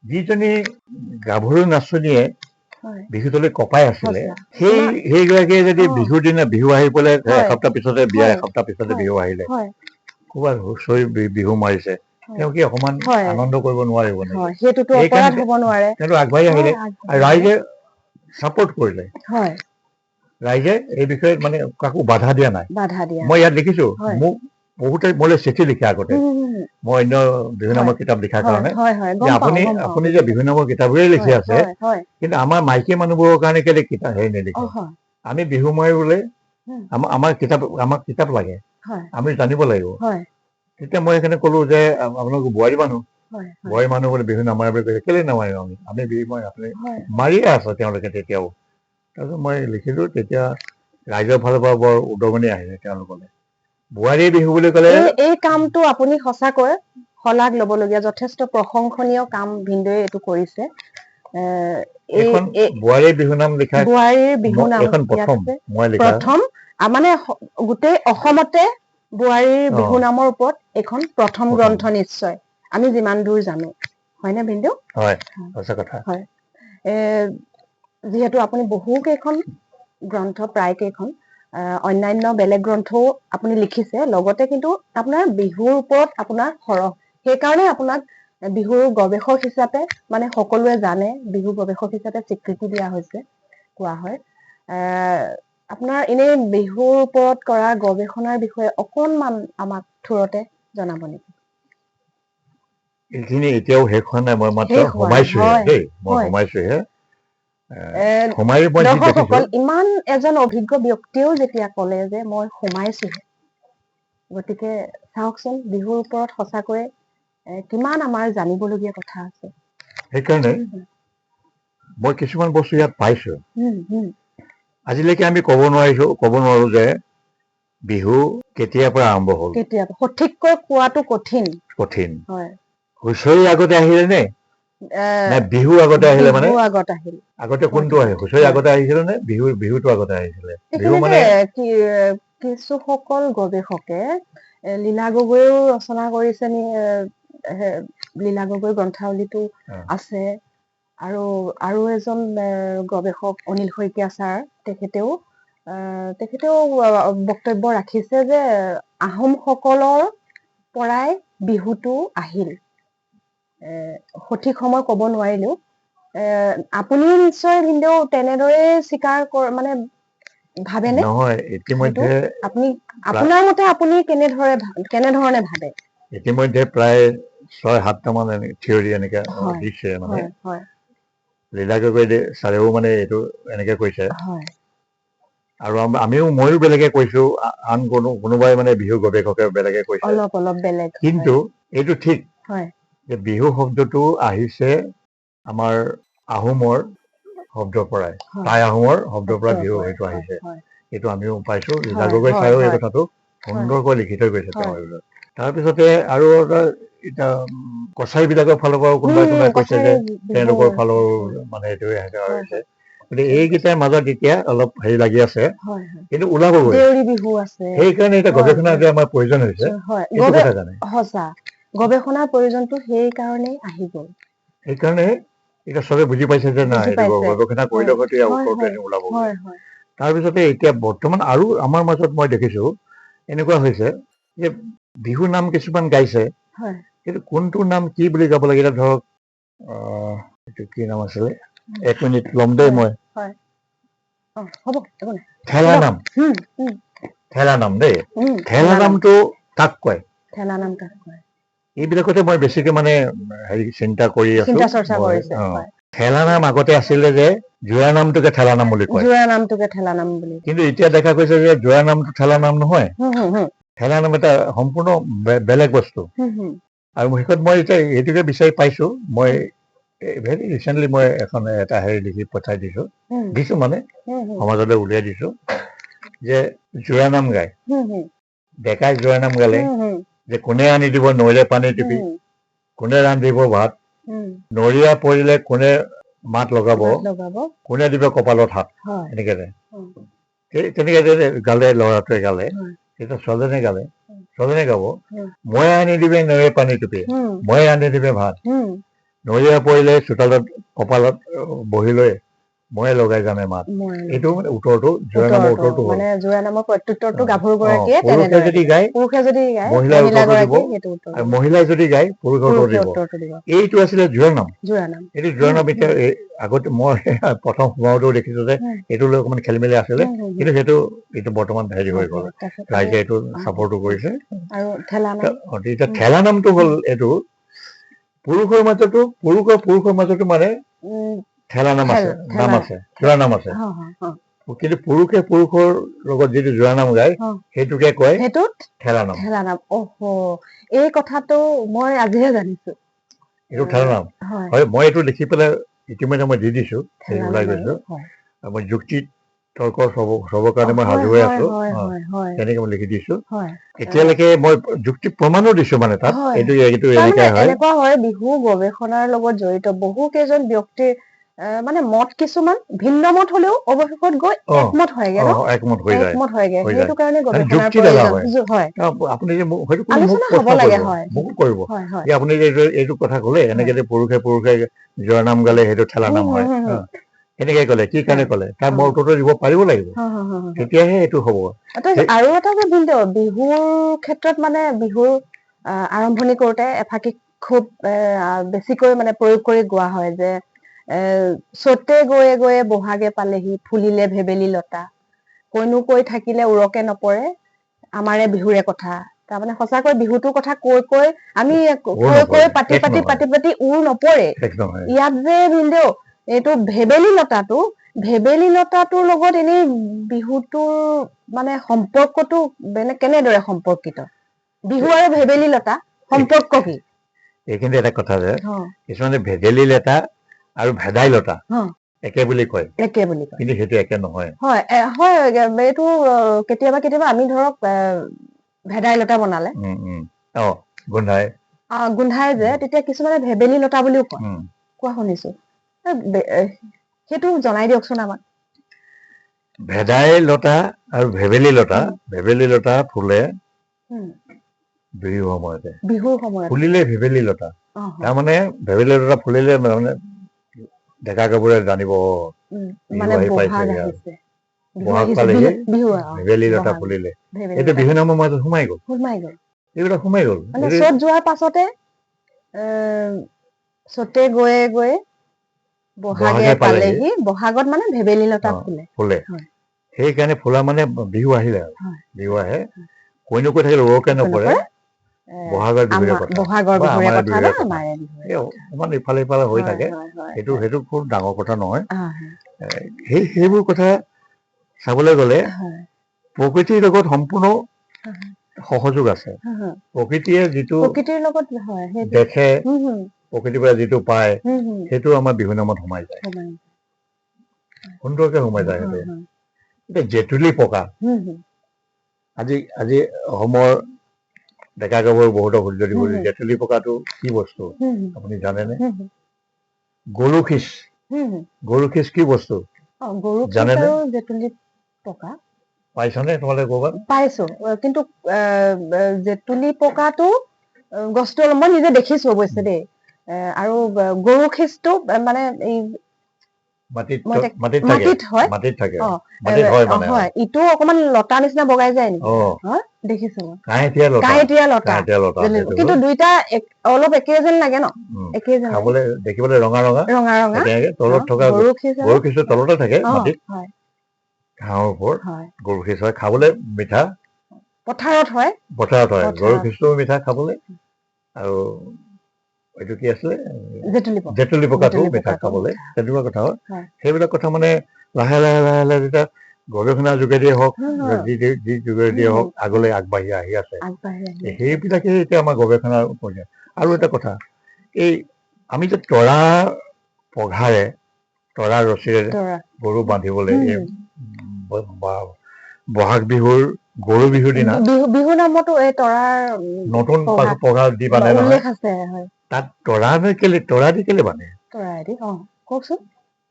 যিজনী গাভৰু নাচনীয়ে বিহুতলি কপাই আছিলে, সেইগৰাকীয়ে যদি বিহুৰ দিনা বিহু আহি পেলাই এসপ্তাহ পিছতে বিয়া, এসপ্তাহ পিছতে বিহু আহিলে, ক'ৰবাত হুঁচৰি বিহু মাৰিছে, তেওঁ কি অকমান আনন্দ কৰিব নোৱাৰিব নেকি? সেইটো আগবাঢ়ি আহিলে, ৰাইজে চাপোৰ্ট কৰিলে। ৰাইজে এই বিষয়ে মানে কাকো বাধা দিয়া নাই। বাধা দিয়া মই ইয়াত দেখিছো হয়। মোক বহুতে মোলৈ চিঠি লিখে আগতে মই অন্য বিহু নামৰ কিতাপ লিখাৰ কাৰণে যে আপুনি যে বিহু নামৰ কিতাপবোৰেই লিখি আছে কিন্তু আমাৰ মাইকী মানুহবোৰৰ কাৰণে কেলে কিতাপ হেৰি নিলিখে আমি বিহু মাৰি বোলে আমাক কিতাপ লাগে আমি জানিব লাগিব। তেতিয়া মই সেইকাৰণে ক'লো যে আপোনালোক বোৱাৰী মানুহ বোলে বিহু নামাৰে বুলি কৈছে কেলে নামাৰিম আমি বিহু মাৰি আপুনি মাৰিয়ে আছে তেওঁলোকে তেতিয়াও। তাৰপিছত মই লিখিলো তেতিয়া ৰাইজৰ ফালৰ পৰা বৰ উদগনি আহিলে তেওঁলোকলে বোৱাৰী বিহু বুলি ক'লে। এই কামটো আপুনি সঁচাকৈ শলাগ ল'বলগীয়া যথেষ্ট প্ৰশংসনীয় কাম ভিনদেৱে এইটো কৰিছে। বোৱাৰীৰ বিহু নাম লিখা বোৱাৰীৰ বিহু নাম প্ৰথম মানে গোটেই অসমতে বোৱাৰীৰ বিহু নামৰ ওপৰত এইখন প্ৰথম গ্ৰন্থ নিশ্চয় আমি যিমান দূৰ জানো হয়নে ভিনদেউ? হয় সঁচা কথা। হয় যিহেতু আপুনি বহু কেইখন গ্ৰন্থ প্ৰায় কেইখন অন্যান্য বেলেগ গ্ৰন্থও আপুনি লিখিছে লগতে কিন্তু আপোনাৰ বিহুৰ ওপৰত আপোনাৰ সৰহ সেইকাৰণে আপোনাক বিহুৰ গৱেষক হিচাপে মানে সকলোৱে জানে বিহু গৱেষক হিচাপে স্বীকৃতি দিয়া হৈছে কোৱা হয়। আপোনাৰ এনে বিহুৰ ওপৰত কৰা গৱেষণাৰ বিষয়ে অকণমান আমাক থুৰতে জনাব নেকি? এইখিনি এতিয়াও শেষ হোৱা নাই মই মাত্ৰ সোমাইছোহে দেই মই সোমাইছোহে। দৰ্শকসকল ইমান এজন অভিজ্ঞ ব্যক্তিয়েও যেতিয়া ক'লে যে মই সোমাইছোহে গতিকে চাওকচোন বিহুৰ ওপৰত সঁচাকৈ কিমান আমাৰ জানিবলগীয়া কথা আছে। সেইকাৰণে মই কিছুমান বস্তু ইয়াত পাইছো আজিলৈকে আমি ক'ব নোৱাৰো যে বিহু কেতিয়াৰ পৰা আৰম্ভ হ'ল। সঠিককৈ কোৱাটো কঠিন হয়। হুঁচৰি আগতে আহিলে নে বিহু আগতে আহিলে মানে আগতে কোনটো আহে হুঁচৰি আগতে আহিছিলে নে বিহুটো আগতে আহিছিলে? বিহু মানে কিছুসকল গৱেষকে লীলা গগৈও ৰচনা কৰিছে লীলা গগৈ গ্ৰন্থাৱলীটো আছে আৰু এজন গৱেষক অনিল শইকীয়া ছাৰ তেখেতেও বক্তব্য ৰাখিছে যে আহোম সকলৰ পৰাই বিহুটো আহিল। সঠিক সময় ক'ব নোৱাৰিলেও আপুনি নিশ্চয় ভিনদেউ তেনেদৰে স্বীকাৰ মানে ভাবেনে? নহয় ইতিমধ্যে আপুনি আপোনাৰ মতে আপুনি কেনেধৰণে ভাবে? ইতিমধ্যে প্ৰায় ৬-৭টা মান থিয়ৰি এনেকে দিছে মানে লীলা গগৈ ছাৰেও মানে এইটো এনেকে কৈছে আৰু ময়ো বেলেগে কৈছো আন কোনোবাই মানে বিহু গৱেষকে বেলেগে কৈছে অলপ বেলেগ কিন্তু এইটো ঠিক যে বিহু শব্দটো আহিছে আমাৰ আহোমৰ শব্দৰ পৰাই টাই আহোমৰ শব্দৰ পৰা বিহু সেইটো আহিছে এইটো আমিও পাইছো। লীলা গগৈ ছাৰেও এই কথাটো সুন্দৰকৈ লিখি থৈ গৈছে তেওঁ এইবিলাক। তাৰপিছতে আৰু এটা কছাৰী বিলাকৰ ফালৰ পৰাও কোনোবাই কৈছে যে তেওঁলোকৰ ফালৰ মানে এইটো হৈছে গতিকে এইকেইটাৰ মাজত এতিয়া অলপ হেৰি লাগি আছে কিন্তু ওলাবগৈ সেইকাৰণে এতিয়া গৱেষণা যে আমাৰ প্ৰয়োজন হৈছে এইটো কথা জানে সঁচা গৱেষণাৰ প্ৰয়োজনটো সেইকাৰণেই আহি গ'ল। সেইকাৰণে এতিয়া চবে বুজি পাইছে যে নাই গৱেষণা কৰিলে হয়তো ইয়াৰ উত্তৰটো ওলাবগৈ। তাৰপিছতে এতিয়া বৰ্তমান আৰু আমাৰ মাজত মই দেখিছো এনেকুৱা হৈছে যে বিহু নাম কিছুমান গাইছে কিন্তু কোনটো নাম কি বুলি গাব লাগে এতিয়া ধৰক এইটো কি নাম আছিলে 1 মিনিট ল'ম দেই মই ঠেলা নাম দেই ঠেলা নামটো কাক কয় এইবিলাকতে মই বেছিকে মানে হেৰি চিন্তা কৰি আছো। ঠেলা নাম আগতে আছিলে যে জোৰা নামটোকে ঠেলা নাম বুলি কয় কিন্তু এতিয়া দেখা গৈছে যে জোৰা নামটো ঠেলা নাম নহয় ঠেলা নাম এটা সম্পূৰ্ণ বেলেগ বস্তু। আৰু শেষত মই এতিয়া এইটোকে বিচাৰি পাইছো মই ভেৰি ৰিচেণ্টলি মই এটা হেৰি লিখি পঠাই দিছো মানে সমাজলৈ উলিয়াই দিছো যে জোৰা নাম গায় ডেকাই জোৰা নাম গালে যে কোনে আনি দিব নৈৰে পানী টিপি কোনে ৰান্ধিব ভাত নৰিয়া পৰিলে কোনে মাত লগাব কোনে দিব কপালত হাত এনেকে তেনেকে গালে ল'ৰাটোৱে গালে তেতিয়া ছোৱালীজনীয়ে গাব মই আনি দিবে নৈৰে পানী টিপি মই আনি দিবে ভাত নৰিয়া পৰিলে চোতালত কপালত বহি লৈ ময়ে লগাই জানে মাত মই এইটো মানে উত্তৰটো জোৰানামৰ উত্তৰটো হ'ল মানে জোৰানামৰ প্ৰত্যুত্তৰটো গাভৰু অ, গৰাকীয়ে পুৰুষে যদি গায় পুৰুষে যদি গায় মহিলাৰ মহিলা উত্তৰটো দিব গৰাকীয়ে সেইটো উত্তৰ আৰু মহিলাই যদি গায় পুৰুষে উত্তৰ পুৰুষে দিব উত্তৰটো দিব এইটো আছিলে জোৰানাম জোৰানাম এইটো জোৰানাম এতিয়া আগতে মই প্ৰথম সোমাওতেও দেখিছো যে এইটো লৈ অকমান খেলি মেলি আছিলে কিন্তু এইটো বৰ্তমান হেৰি হৈ গ'ল ৰাইজে এইটো চাপৰ্টো কৰিছে আৰু ঠেলা নাম এতিয়া ঠেলা নামটো হ'ল এইটো পুৰুষৰ মাজতো মানে ঠেলা নাম আছে জোৰা নাম আছে কিন্তু পুৰুষে পুৰুষৰ লগত যিটো জোৰা নাম গায় সেইটোকে কয় সেইটোত ঠেলা নাম এই কথাটো মই আজিহে জানিছো এইটো ঠেলা নাম হয় মই এইটো লিখি পেলাই ইতিমধ্যে মই দি দিছো ওলাই গৈছো মই যুক্তি তৰ্ক চবৰ কাৰণে মই সাজু হৈ আছো তেনেকে মই লিখি দিছো এতিয়ালৈকে মই যুক্তি প্ৰমাণো দিছো মানে তাত এইটো এনেকে হয় এনেকুৱা হয় বিহু গৱেষণাৰ লগত জড়িত বহু কেইজন ব্যক্তিৰ মানে মত কিছুমান ভিন্ন মত হলেও অৱশেষত গৈ একমত হয়গে একমত হৈ যায় সেইটো কাৰণে গৱেষণাৰ যুক্তি লগা হয় হয় আপুনি যে হয়তো মোক আলোচনা হ'ব প্ৰশ্ন লাগে কৰিব মোক কৰিব হয় হয় যে আপুনি যে এইটো কথা ক'লে এনেকে যে পুৰুষে জোৰা নাম গালে সেইটো ঠেলা নাম হয় এনেকে ক'লে কি কাৰণে ক'লে তাৰ মই উত্তৰটো দিব পাৰিব লাগিব তেতিয়াহে এইটো হ'ব আৰু এটা যে ভিন্ন বিহুৰ ক্ষেত্ৰত মানে বিহুৰ আৰম্ভণি কৰোতে এফাকি খুব বেছিকৈ মানে প্ৰয়োগ কৰি গোৱা হয় যে চ'তে গৈয়ে গৈয়ে বহাগে পালেহি ফুলিলে ভেবেলি লতা কৈনো কৈ থাকিলে উৰকে নপৰে আমাৰে বিহুৰে কথা তাৰমানে সঁচাকৈ বিহুটোৰ কথা কৈ আমি কৈ পাতি উৰ নপৰে ইয়াত যে ভিনদেউ এইটো ভেবেলি লতাটোৰ লগত এনেই বিহুটোৰ মানে সম্পৰ্কটো কেনেদৰে সম্পৰ্কিত বিহু আৰু ভেবেলি লতা সম্পৰ্ক কি এইখিনি এটা কথা যে কিছুমানে ভেবেলি লতা আৰু ভেদাইলতা একে বুলি কয় কিন্তু সেইটো একে নহয় হয় এইটো কেতিয়াবা আমি ধৰক ভেদাইলতা বনালে গোন্ধাই যে তেতিয়া কিছুমানে ভেবেলি লতা বুলিও কয় কোৱা শুনিছো সেইটো জনাই দিয়কচোন আমাক ভেদাইলতা আৰু ভেবেলি লতা ফুলে বিহুৰ সময়তে ফুলিলে ভেবেলি লতা তাৰমানে ভেবেলি লতা ফুলিলে মানে ডেকা গাভৰুৱে জানিব মানে বহাগ পালেহি ভেবেলি লতা ফুলিলে এইটো বিহু নামৰ মাজত সোমাই গ'ল এইবিলাক সোমাই গ'ল চ'ত যোৱাৰ পাছতে চ'তে গৈয়ে গৈয়ে বহাগে পালেহি বহাগত মানে ভেবেলি লতা ফুলে সেইকাৰণে ফুলা মানে বিহু আহিলে আৰু বিহু আহে কৈনো কৈ থাকিলে উৰকে নপৰে বহাগৰ বিহুৰে কথা অকমান ইফালে ইফালে হৈ থাকে সেইটো খুব ডাঙৰ কথা নহয় সেইবোৰ কথা চাবলৈ গ'লে প্ৰকৃতিৰ লগত সম্পূৰ্ণ সহযোগ আছে প্ৰকৃতিয়ে যিটো দেখে প্ৰকৃতিৰ পৰা যিটো পায় সেইটো আমাৰ বিহু নামত সোমাই যায় সুন্দৰকে সোমাই যায় সেইটো এতিয়া জেতুলী পকা আজি অসমৰ ডেকা গাভৰু বহুতৰ যদি জেতুলী পকাটো কি বস্তু আপুনি জানেনে গৰু খিচ কি বস্তু জানেনে পাইছনে তোমালোকে ক'ৰবাত পাইছো কিন্তু জেতুলী পকাটো গছটো মই নিজে দেখিছো অৱশ্যে দেই আৰু গৰু খিচটো মানে এই মাটিত হয় ইটো অকমান লতা নিচিনা বগাই যায় নেকি দেখিছো কাঁইটীয়া লতা কিন্তু দুইটা অলপ একে যেন লাগে ন একে যেন দেখিবলৈ ৰঙা তলত থকা গৰু খিচটো তলতে থাকে মাটিত ঘাঁহৰ ওপৰত গৰু খিচ হয় খাবলৈ মিঠা পথাৰত হয় গৰু খিচটোও মিঠা খাবলৈ আৰু এইটো কি আছিলে জেতুলী পকাটো মিঠা খাবলৈ তেনেকুৱা কথা হয় সেইবিলাক কথা মানে লাহে লাহে যেতিয়া গৱেষণাৰ যোগেদিয়ে হওক যি যোগেদিয়ে হওক আগলৈ আগবাঢ়ি আহি আছে সেইবিলাকে এতিয়া আমাৰ গৱেষণাৰ পৰ্যায় আৰু এটা কথা এই আমি যে তৰা পঘাৰে তৰা ৰছীৰে গৰু বান্ধিবলৈ বহাগ বিহুৰ গৰু বিহুৰ দিনা বিহু নামতো এই তৰাৰ নতুন পঘা দি বান্ধে নহয় তাত তৰা দি কেলে বান্ধে কওকচোন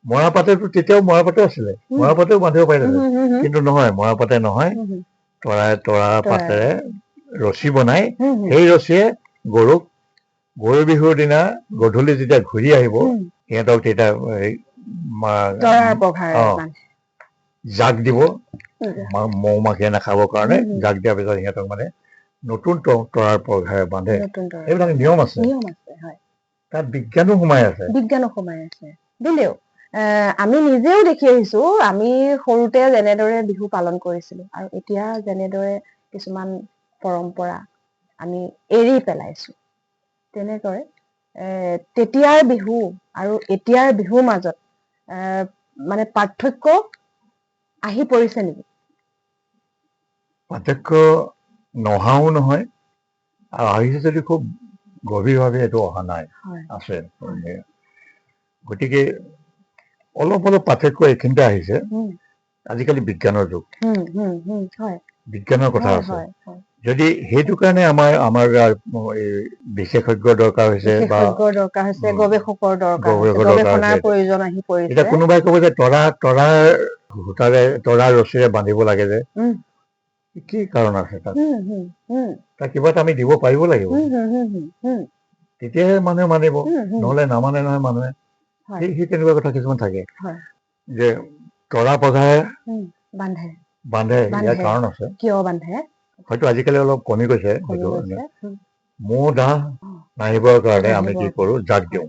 মৰাপাতেতো তেতিয়াও মৰাপাতে আছিলে মৰাপাতেও বান্ধিব পাৰিলে কিন্তু নহয় মৰাপাতে নহয় তৰা পাতেৰে ৰছী বনাই সেই ৰছীয়ে গৰু বিহুৰ দিনা গধূলি যেতিয়া ঘূৰি আহিব সিহঁতক তেতিয়া তৰাৰ পঘাৰে অ। বান্ধে। জাক দিব উম, মৌ মাখিয়ে নাখাবৰ কাৰণে উম, জাক দিয়াৰ পিছত সিহঁতক মানে নতুন তৰাৰ পঘাৰে বান্ধে। নতুন তৰা। এইবিলাক নিয়ম আছে, নিয়ম আছে, হয়। তাত বিজ্ঞানো সোমাই আছে। বিজ্ঞানো সোমাই আছে দিলেও আমি নিজেও দেখি আহিছো, আমি সৰুতে যেনেদৰে বিহু পালন কৰিছিলো আৰু এতিয়া যেনেদৰে কিছুমান পৰম্পৰা আমি এৰি পেলাইছো, তেনেকৈ তেতিয়াৰ বিহু আৰু এতিয়াৰ বিহুৰ মাজত মানে পাৰ্থক্য আহি পৰিছে নেকি? পাৰ্থক্য নহাও নহয়, আৰু আহিছে যদি খুব গভীৰভাৱে এইটো অহা নাই, হয়, আছে। গতিকে অলপ অলপ পাৰ্থক্য এইখিনিতে আহিছে। আজিকালি বিজ্ঞানৰ যুগ, হয়, বিজ্ঞানৰ কথা হয়, আছে। হয়, হয়। যদি সেইটো কাৰণে আমাৰ এই বিশেষজ্ঞ দৰকাৰ হৈছে বা বিশেষজ্ঞৰ দৰকাৰ হৈছে, গৱেষকৰ দৰকাৰ হৈছে, গৱেষকৰ দৰকাৰ গৱেষণাৰ হৈছে। প্ৰয়োজন আহি পৰিছে। এতিয়া কোনোবাই ক'ব যে তৰাৰ সূতাৰে তৰাৰ ৰছীৰে বান্ধিব লাগে যে, কি কাৰণ আছে তাত? তাক কিবা এটা আমি দিব পাৰিব লাগিব, তেতিয়াহে মানুহে মানিব, নহলে নামানে নহয় মানুহে। সেই তেনেকুৱা কথা কিছুমান থাকে যে তৰা পঘাৰে বান্ধে, ইয়াৰ কাৰণ আছে। কিয় বান্ধে? হয়তো আজিকালি অলপ কমি গৈছে সেইটো। মহ দাহ নাহিবৰ কাৰণে আমি কি কৰো, জাক দিওঁ।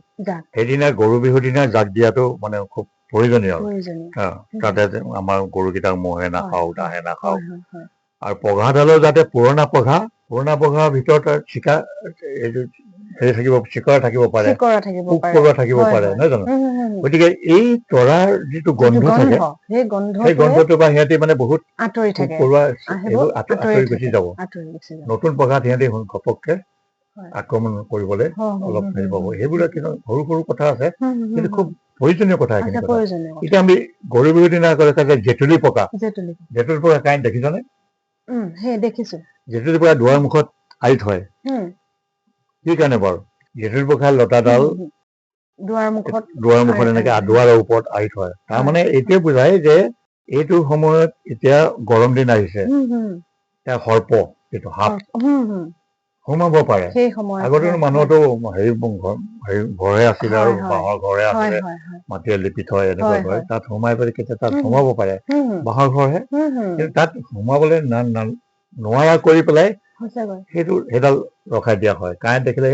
সেইদিনা গৰু বিহুৰ দিনা জাক দিয়াটো মানে খুব প্ৰয়োজনীয়। তাতে আমাৰ গৰুকেইটাক মহে নাখাওক, দাহে নাখাওক। আৰু পঘাডালৰ যাতে পুৰণা পঘাৰ ভিতৰত চিকা চিকৰা থাকিব পাৰে, পোক পৰুৱা থাকিব পাৰে, নহয় জানো? গতিকে এই তৰাৰ যিটো গন্ধ থাকে, সেই গন্ধটোৰ পৰা সিহঁতি মানে বহুত পোক পৰুৱা এইবোৰ আঁতৰি গুচি যাব। নতুন পঘাত সিহঁতি ঘপককে আক্ৰমণ কৰিবলৈ অলপ হেৰি পাব। সেইবিলাক কিন্তু সৰু সৰু কথা আছে, কিন্তু খুব প্ৰয়োজনীয় কথা এইখিনি কথা। এতিয়া আমি গৰু বিহুৰ দিনা জেতুলী পকা কাঁইট দেখিছানে? দেখিছো। জেতুলী পকা দুৱাৰ মুখত আঁৰি থয়, কি কাৰণে বাৰু? জেতুলী পকাৰ লতাডাল দুৱাৰ মুখত এনেকে দুৱাৰৰ ওপৰত আঁৰি থয়। তাৰমানে এইটোৱে বুজায় যে এইটো সময়ত এতিয়া গৰম দিন আহিছে, সৰ্প এইটো সাপ সোমাব পাৰে। আগতে মানুহতো হেৰি ঘৰে আছিলে আৰু বাঁহৰ ঘৰে আছিলে, মাটিৰে লিপি থয়, এনেকুৱা কৰে। তাত সোমাই পেলাই কেতিয়া তাত সোমাব পাৰে, বাঁহৰ ঘৰহে। কিন্তু তাত সোমাবলৈ নোৱাৰা কৰি পেলাই সেইডাল ৰখাই দিয়া হয়। কাঁইট দেখিলে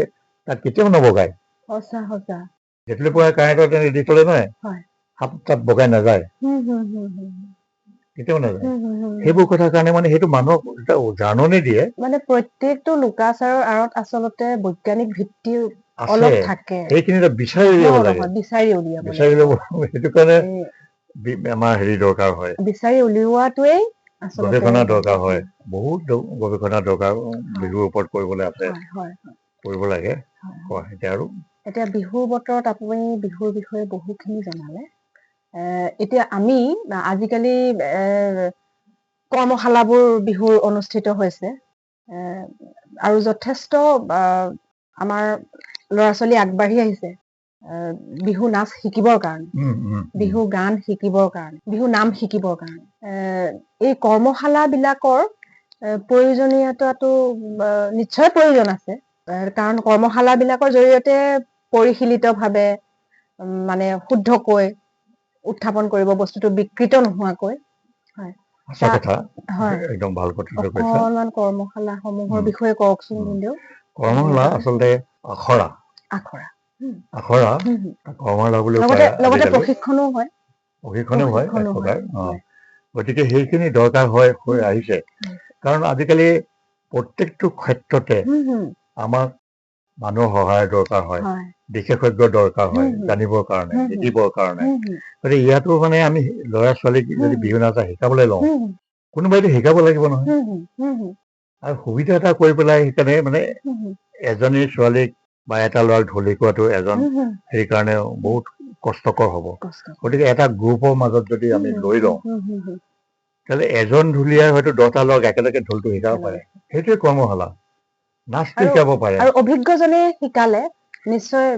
তাত কেতিয়াও নবগায়। জেতুলী পকা কাঁইটত দি থলে নহয়, সাপ তাত বগাই নাযায়, কেতিয়াও নাযায়। সেইবোৰ কথাৰ কাৰণে মানে সেইটো মানুহক জাননী দিয়ে। মানে প্ৰত্যেকটো লোকাচাৰৰ আঁৰত আচলতে বৈজ্ঞানিক ভিত্তি আছে, সেইখিনি বিচাৰি উলিয়াব লাগে। বিচাৰি উলিয়াব, সেইটো কাৰণে আমাৰ হেৰি দৰকাৰ হয়, বিচাৰি উলিওৱাটোৱেই গৱেষণা দৰকাৰ হয়। বহুত গৱেষণা দৰকাৰ বিহুৰ ওপৰত কৰিবলৈ আছে, কৰিব লাগে। এতিয়া বিহুৰ বতৰত আপুনি বিহুৰ বিষয়ে বহুখিনি জনালে। এতিয়া আমি আজিকালি কৰ্মশালাবোৰ বিহুৰ অনুষ্ঠিত হৈছে, আৰু যথেষ্ট আমাৰ ল'ৰা ছোৱালী আগবাঢ়ি আহিছে বিহু নাচ শিকিবৰ কাৰণে, বিহু গান শিকিবৰ কাৰণে, বিহু নাম শিকিবৰ কাৰণে। এই কৰ্মশালা বিলাকৰ প্ৰয়োজনীয়তাটো নিশ্চয় প্ৰয়োজন আছে, কাৰণ কৰ্মশালা বিলাকৰ জৰিয়তে পৰিশীলিতভাৱে মানে শুদ্ধকৈ উত্থাপন কৰিব, বস্তুটো বিকৃত নোহোৱাকৈ। অকণমান কৰ্মশালা সমূহৰ বিষয়ে কওকচোন ভিনদেউ। কৰ্মশালা আচলতে আখৰা কৰ্মশালা বুলি লগতে প্ৰশিক্ষণো হয়। গতিকে সেইখিনি দৰকাৰ হৈ আহিছে, কাৰণ আজিকালি প্ৰত্যেকটো ক্ষেত্ৰতে আমাক মানুহৰ সহায়ৰ দৰকাৰ হয়, বিশেষজ্ঞ দৰকাৰ হয়, জানিবৰ কাৰণে, শিকিবৰ কাৰণে। গতিকে ইয়াতো মানে আমি ল'ৰা ছোৱালীক যদি বিহু নাচা শিকাবলৈ লওঁ, কোনোবাইতো শিকাব লাগিব নহয়। আৰু সুবিধা এটা কৰি পেলাই সেইকাৰণে মানে এজনী ছোৱালীক বা এটা ল'ৰাক ঢুলি কোৱাটো এজন সেইকাৰণে বহুত কষ্টকৰ হ'ব। গতিকে এটা গ্ৰুপৰ মাজত যদি আমি লৈ লওঁ, তাহলে এজন ঢুলীয়াই হয়তো 10টা ল'ৰাক একেলগে ঢোলটো শিকাব পাৰে। সেইটোৱে কৰ্মশালা, নাচটো শিকাব পাৰে। আৰু অভিজ্ঞজনে শিকালে নিশ্চয়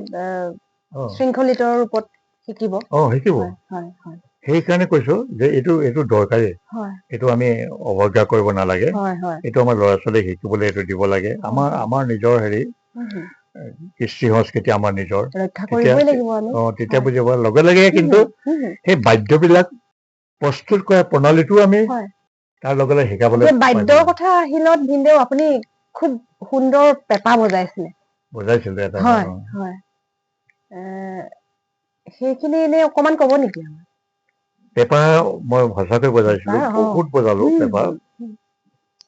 শৃংখলিত ৰূপত শিকিব। সেইকাৰণে কৈছো যে এইটো দৰকাৰী, এইটো আমি অৱজ্ঞা কৰিব নালাগে। এইটো আমাৰ ল'ৰা ছোৱালীক শিকিবলৈ এইটো দিব লাগে। আমাৰ নিজৰ হেৰি কৃষ্টি সংস্কৃতি আমাৰ নিজৰ ৰক্ষা কৰিবই লাগিব আমি তেতিয়া বুজিব লগে লগে কিন্তু সেই বাদ্যবিলাক প্ৰস্তুত কৰা প্ৰণালীটো আমি তাৰ লগে লগে শিকাবলৈ বাদ্যৰ কথা আহিলত ভিনদেউ আপুনি খুব সুন্দৰ পেঁপা বুজাইছিলো এটা হয় হয় সেইখিনি এনে অকমান ক'ব নেকি পেঁপা মই সঁচাকৈ বজাইছিলো বহুত বজালো পেঁপা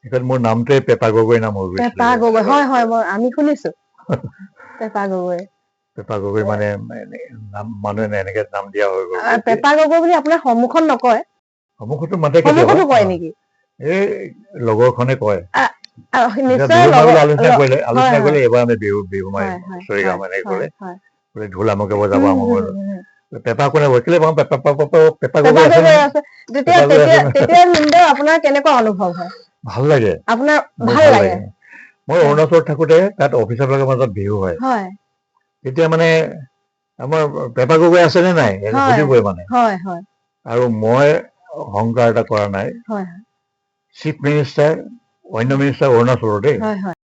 সেইকাৰণে মোৰ নামটোৱে পেঁপা গগৈ নাম হৈ গৈছিল পেঁপা গগৈ হয় হয় আমি শুনিছো পেঁপা গগৈ মানে নাম মানুহে এনেকে নাম দিয়া হৈ গ'ল পেঁপা গগৈ বুলি আপোনাৰ সন্মুখত নকয় সন্মুখতো মাতে সন্মুখতো কয় নেকি এই লগৰখনে কয় নিশ্চয় আলোচনা কৰিলে এবাৰ আমি বিহু মাৰি হুঁচৰি গাম এনেকে ক'লে ঢোল আমুকে বজাব আমুক পেঁপা কোনে বকিলে পেঁপা গগৈ আছে তেতিয়া ভিনদেউ আপোনাৰ কেনেকুৱা অনুভৱ হয় ভাল লাগে আপোনাৰ ভাল লাগে মই অৰুণাচলত থাকোতে তাত অফিচৰ মাজত বিহু হয় তেতিয়া মানে আমাৰ পেঁপা গগৈ আছে নে নাই সুধিবই মানে আৰু মই অহংকাৰ এটা কৰা নাই চিফ মিনিষ্টাৰ অন্য মিনিষ্টাৰ অৰুণাচলৰ দেই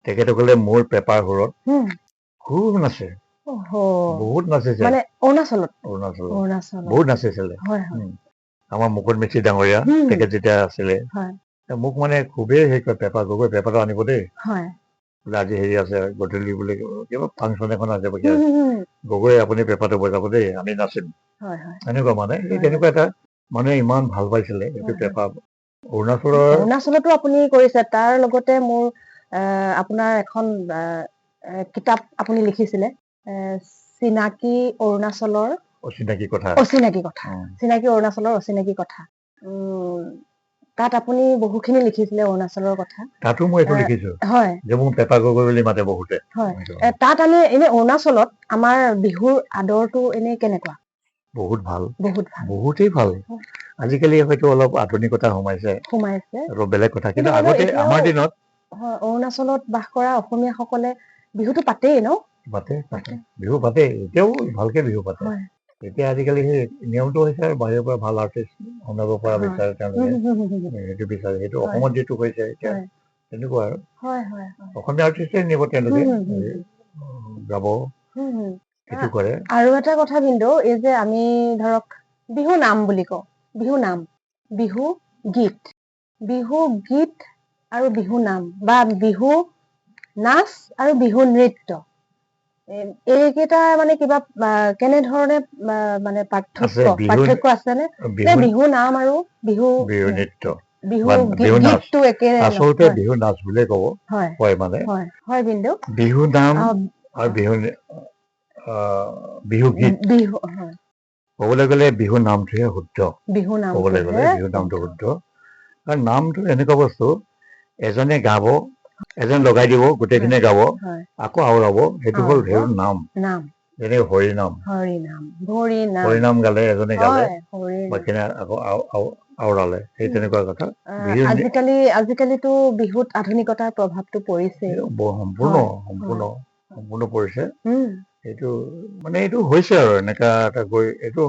তেখেতসকলে মোৰ পেঁপাৰ সুৰত খুব নাচে বহুত নাচিছে অৰুণাচলত বহুত নাচিছিলে আমাৰ মুকুট মিস্ত্ৰী ডাঙৰীয়া তেখেত যেতিয়া আছিলে মোক মানে খুবেই সেই কয় পেঁপা গগৈ পেঁপাটো আনিব দেই বোলে আজি হেৰি আছে গধূলি বোলে কিবা ফাংচন এখন আছে গগৈ আপুনি পেঁপাটো বজাব দেই আমি নাচিম এনেকুৱা মানে এই তেনেকুৱা এটা মানুহে ইমান ভাল পাইছিলে এইটো পেঁপা অৰুণাচলতো আপুনি কৰিছে তাৰ লগতে মোৰ আপোনাৰ এখন কিতাপ আপুনি লিখিছিলে চিনাকি অৰুণাচলৰ অচিনাকি কথা চিনাকি অৰুণাচলৰ অচিনাকি কথা তাত আপুনি বহুখিনি লিখিছিলে অৰুণাচলৰ কথা তাতো মই এইটো লিখিছো যে মোক পেঁপা গগৈ বুলি মাতে বহুতে তাত আমি এনে অৰুণাচলত আমাৰ বিহুৰ আদৰটো এনে কেনেকুৱা বহুতেই ভাল আজিকালি হয়তো অলপ আধুনিকতা সোমাইছে আৰু বেলেগ কথা কিন্তু আগতে আমাৰ দিনত অৰুণাচলত বাস কৰা অসমীয়াসকলে বিহুটো পাতেই ন বিহু পাতে এতিয়াও ভালকে বিহু পাতে এতিয়া আজিকালি সেই নিয়মটো হৈছে আৰু বাহিৰৰ পৰা ভাল আৰ্টিষ্ট অনাব পৰা বিচাৰে তেওঁলোকে সেইটো বিচাৰে সেইটো অসমত যিটো হৈছে এতিয়া তেনেকুৱা আৰু অসমীয়া আৰ্টিষ্টে নিব তেওঁলোকে গাব সেইটো কৰে আৰু এটা কথা ভিনদেউ এই যে আমি ধৰক বিহু নাম বুলি কওঁ বিহু গীত আৰু বিহু নাম বা বিহু নাচ আৰু বিহু নৃত্য এইকেইটা মানে কিবা কেনেধৰণে মানে পাৰ্থক্য আছে নে বিহু নাম আৰু বিহু নৃত্য গীতটো একে আচলতে বিহু নাচ বুলিয়ে ক'ব হয় মানে ভিনদেউ বিহু নাম আৰু বিহু গীত ক'বলৈ গ'লে বিহু নামটোহে শুদ্ধ ক'বলৈ গ'লে বিহু নামটো শুদ্ধ কাৰণ নামটো এনেকুৱা বস্তু এজনে গাব এজন লগাই দিব গোটেইখিনিয়ে গাব আকৌ আওৰাব সেইটো হ'ল বিহুৰ নাম যেনে হৰিনাম গালে এজনে গালে বাকীনে আকৌ আওৰালে সেই তেনেকুৱা কথা আজিকালিতো বিহুত আধুনিকতাৰ প্ৰভাৱটো পৰিছে সম্পূৰ্ণ পৰিছে এইটো মানে এইটো হৈছে আৰু এনেকা এটা গৈ এইটো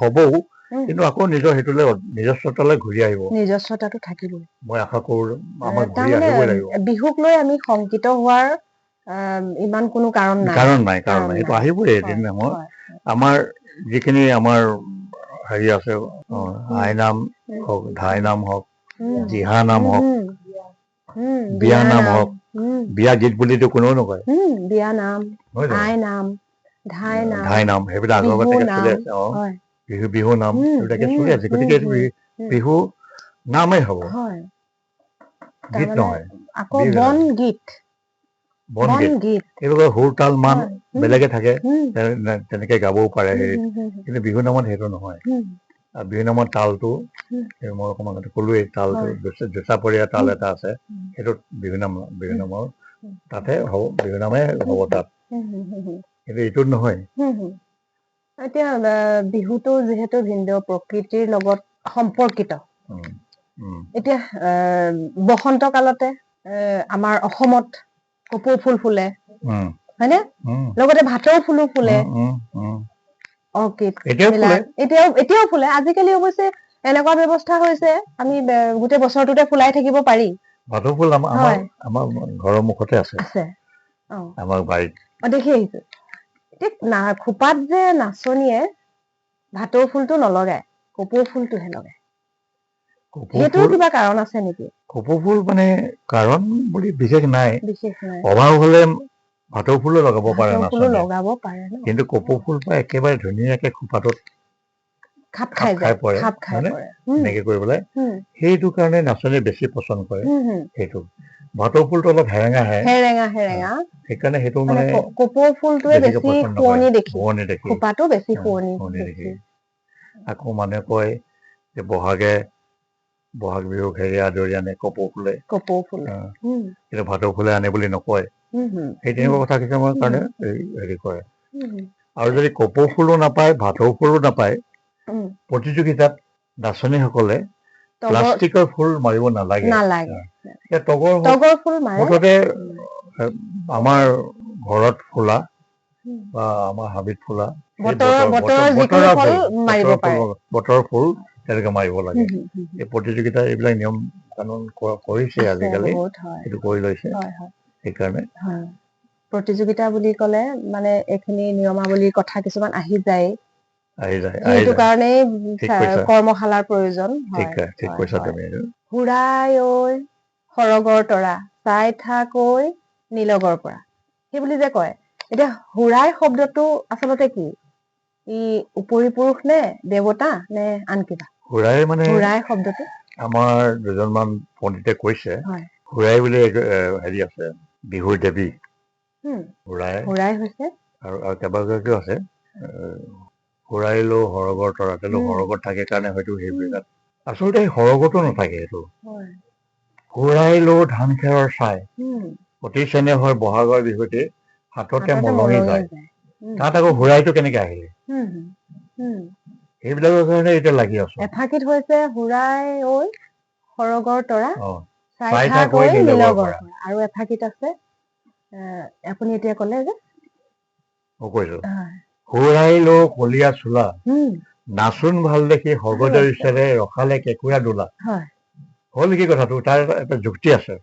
হবও কিন্তু আকৌ নিজস্বতালৈ ঘূৰি আহিব নিজস্বতাটো থাকিবই মই আশা কৰো আমাক ঘূৰি আহিবই লাগিব বিহুক লৈ আমি শংকিত হোৱাৰ ইমান কোনো কাৰণ নাই এইটো আহিবই এদিন নহয় আমাৰ যিখিনি আমাৰ হেৰি আছে আইনাম হওক ধাইনাম হওক দিহা নাম হওক বিয়া নাম হওক বিয়া গীত বুলিতো কোনেও নকয় বিয়া নাম ধাই নাম সেইবিলাক আগৰ চলি আছে বিহু নাম সেইবিলাকে চলি আছে গতিকে বিহু নামেই হ'ব গীত নহয় আকৌ বন গীত এইবিলাক সুৰ তাল মান বেলেগে থাকে তেনেকে গাবও পাৰে হেৰিত কিন্তু বিহু নামত সেইটো নহয় আৰু বিহু নামত তালটো মই অকণমান ক'লোৱেই তালটো জোচাপৰীয়া তাল এটা আছে সেইটোত বিহু নামৰ তাতে হ'ব বিহু নামে হ'ব তাত কিন্তু এইটোত নহয় এতিয়া বিহুটো যিহেতু ভিনদেউ প্ৰকৃতিৰ লগত সম্পৰ্কিত এতিয়া বসন্ত কালতে আমাৰ অসমত কপৌ ফুল ফুলে হয়নে লগতে ভাটৌ ফুলো ফুলে অৰ্কিড এতিয়াও ফুলে আজিকালি অৱশ্যে এনেকুৱা ব্যৱস্থা হৈছে আমি গোটেই বছৰটোতে ফুলাই থাকিব পাৰি ভাটৌ ফুল আমাৰ ঘৰৰ মুখতে আছে আমাৰ বাৰীত দেখি আহিছো এতিয়া খোপাত যে নাচনীয়ে ভাটৌ ফুলটো নলগায়, কপৌ ফুলটোহে লগায়। সেইটোৰ কিবা কাৰণ আছে নেকি? কপৌ ফুল মানে কাৰণ বুলি বিশেষ নাই। বিশেষ নাই। অভাৱ হলে ভাটৌ ফুলো লগাব পাৰে ফুলো নাচনীয়ে। লগাব পাৰে ন। কিন্তু কপৌ ফুল পৰা একেবাৰে ধুনীয়াকে খোপাটোত খাপ খাই পৰে। এনেকে কৰি পেলাই সেইটো কাৰণে নাচনীয়ে বেছি পচন্দ কৰে। সেইটো ভাটৌ ফুলটো অলপ হেৰেঙা সেইকাৰণে সেইটো মানে কপৌ ফুলটোৱে বেছি শুৱনি দেখি, খোপাটো বেছি শুৱনি দেখি। আকৌ মানুহে কয় যে বহাগ বিহুক হেৰি আদৰি আনে কপৌ ফুলে, কিন্তু ভাটৌ ফুলে আনে বুলি নকয়। সেই তেনেকুৱা কথা কিছুমানৰ কাৰণে হেৰি কৰে। আৰু যদি কপৌ ফুলো নাপায়, ভাটৌ ফুলো নাপায়, প্ৰতিযোগিতাত নাচনীসকলে প্লাষ্টিকৰ ফুল মাৰিব নালাগে। তগৰ ফুল মুঠতে আমাৰ ঘৰত ফুলা বা আমাৰ হাবিত ফুলা বতৰৰ ফুল তেনেকে মাৰিব লাগে। এই প্ৰতিযোগিতা এইবিলাক নিয়ম কানুন কৰিছে আজিকালি, সেইটো কৰি লৈছে। সেইকাৰণে প্ৰতিযোগিতা বুলি ক'লে মানে এইখিনি নিয়মাৱলীৰ কথা কিছুমান আহি যায়। সেইটো কাৰণেই কৰ্মশালাৰ প্ৰয়োজন। ঠিক কৈছা তুমি। হুৰাই ঐ সৰগৰ তৰা, চাই থাক ঐ নীলগৰ পৰা, সেই বুলি যে কয়। এতিয়া হুৰাই শব্দটো আচলতে কি? ই উপৰি পুৰুষ নে দেৱতা নে আন কিবা? হুৰাই মানে হুৰাই শব্দটো আমাৰ দুজনমান পণ্ডিতে কৈছে, হুৰাই বুলি হেৰি আছে, বিহুৰ দেৱী হুৰাই হৈছে, আৰু কেইবাগৰাকীও আছে। হুৰাইলো সৰগৰ তৰা, সৰগত থাকে কাৰণে হয়তো সেইবিলাক আচলতে সৰগতো নাথাকে। এইটো হুৰাইলো ধান খেৰৰ চাই, অতি চেনেহৰ বহাগৰ বিহুতে হাততে মলহি যায়। তাত আকৌ হুৰাইটো কেনেকে আহিলে? সেইবিলাকৰ কাৰণে এতিয়া লাগি আছো। এফাকিত হৈছে হুৰাই ঐ সৰগৰ তৰা, চাই থাক ঐ নীলগৰ পৰা, আৰু এফাকিত আছে আপুনি এতিয়া কলে যে কৈছো, হুৰাইলো কলীয়া চোলা, নাচোন ভাল দেখি সৰ্বদৰ ইচ্ছাৰে ৰখালে কেঁকুৰা দোলা। হ'ল কি কথাটো? তাৰ এটা যুক্তি আছে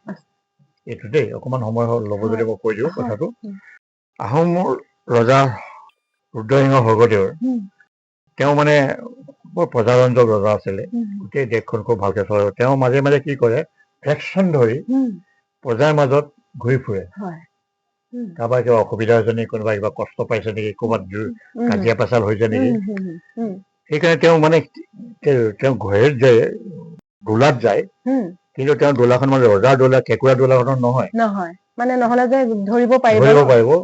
এইটো দেই। অকমান সময় ল'ব যদি মই কৈ দিওঁ কথাটো। আহোমৰ ৰজা ৰুদ্ৰসিংহ স্বৰ্গদেউৰ, তেওঁ মানে বৰ প্ৰজাৰঞ্জক ৰজা আছিলে। গোটেই দেশখন খুব ভালকে চলাব। তেওঁ মাজে মাজে কি কৰে, ভেকশ্যন ধৰি প্ৰজাৰ মাজত ঘূৰি ফুৰে। কাৰোবাৰ কিবা অসুবিধা হৈছে নেকি, কোনোবা কিবা কষ্ট পাইছে নেকি, ক'ৰবাত কাজিয়া পেচাল হৈছে নেকি। সেইকাৰণে তেওঁ মানে তেওঁ ঘৰত যায়, দোলাত যায়, কিন্তু তেওঁ দোলাখন মানে ৰজাৰ দোলা, কেঁকুৰা দোলাখনত নহয়। মানে নহলে যে ধৰিব পাৰিব,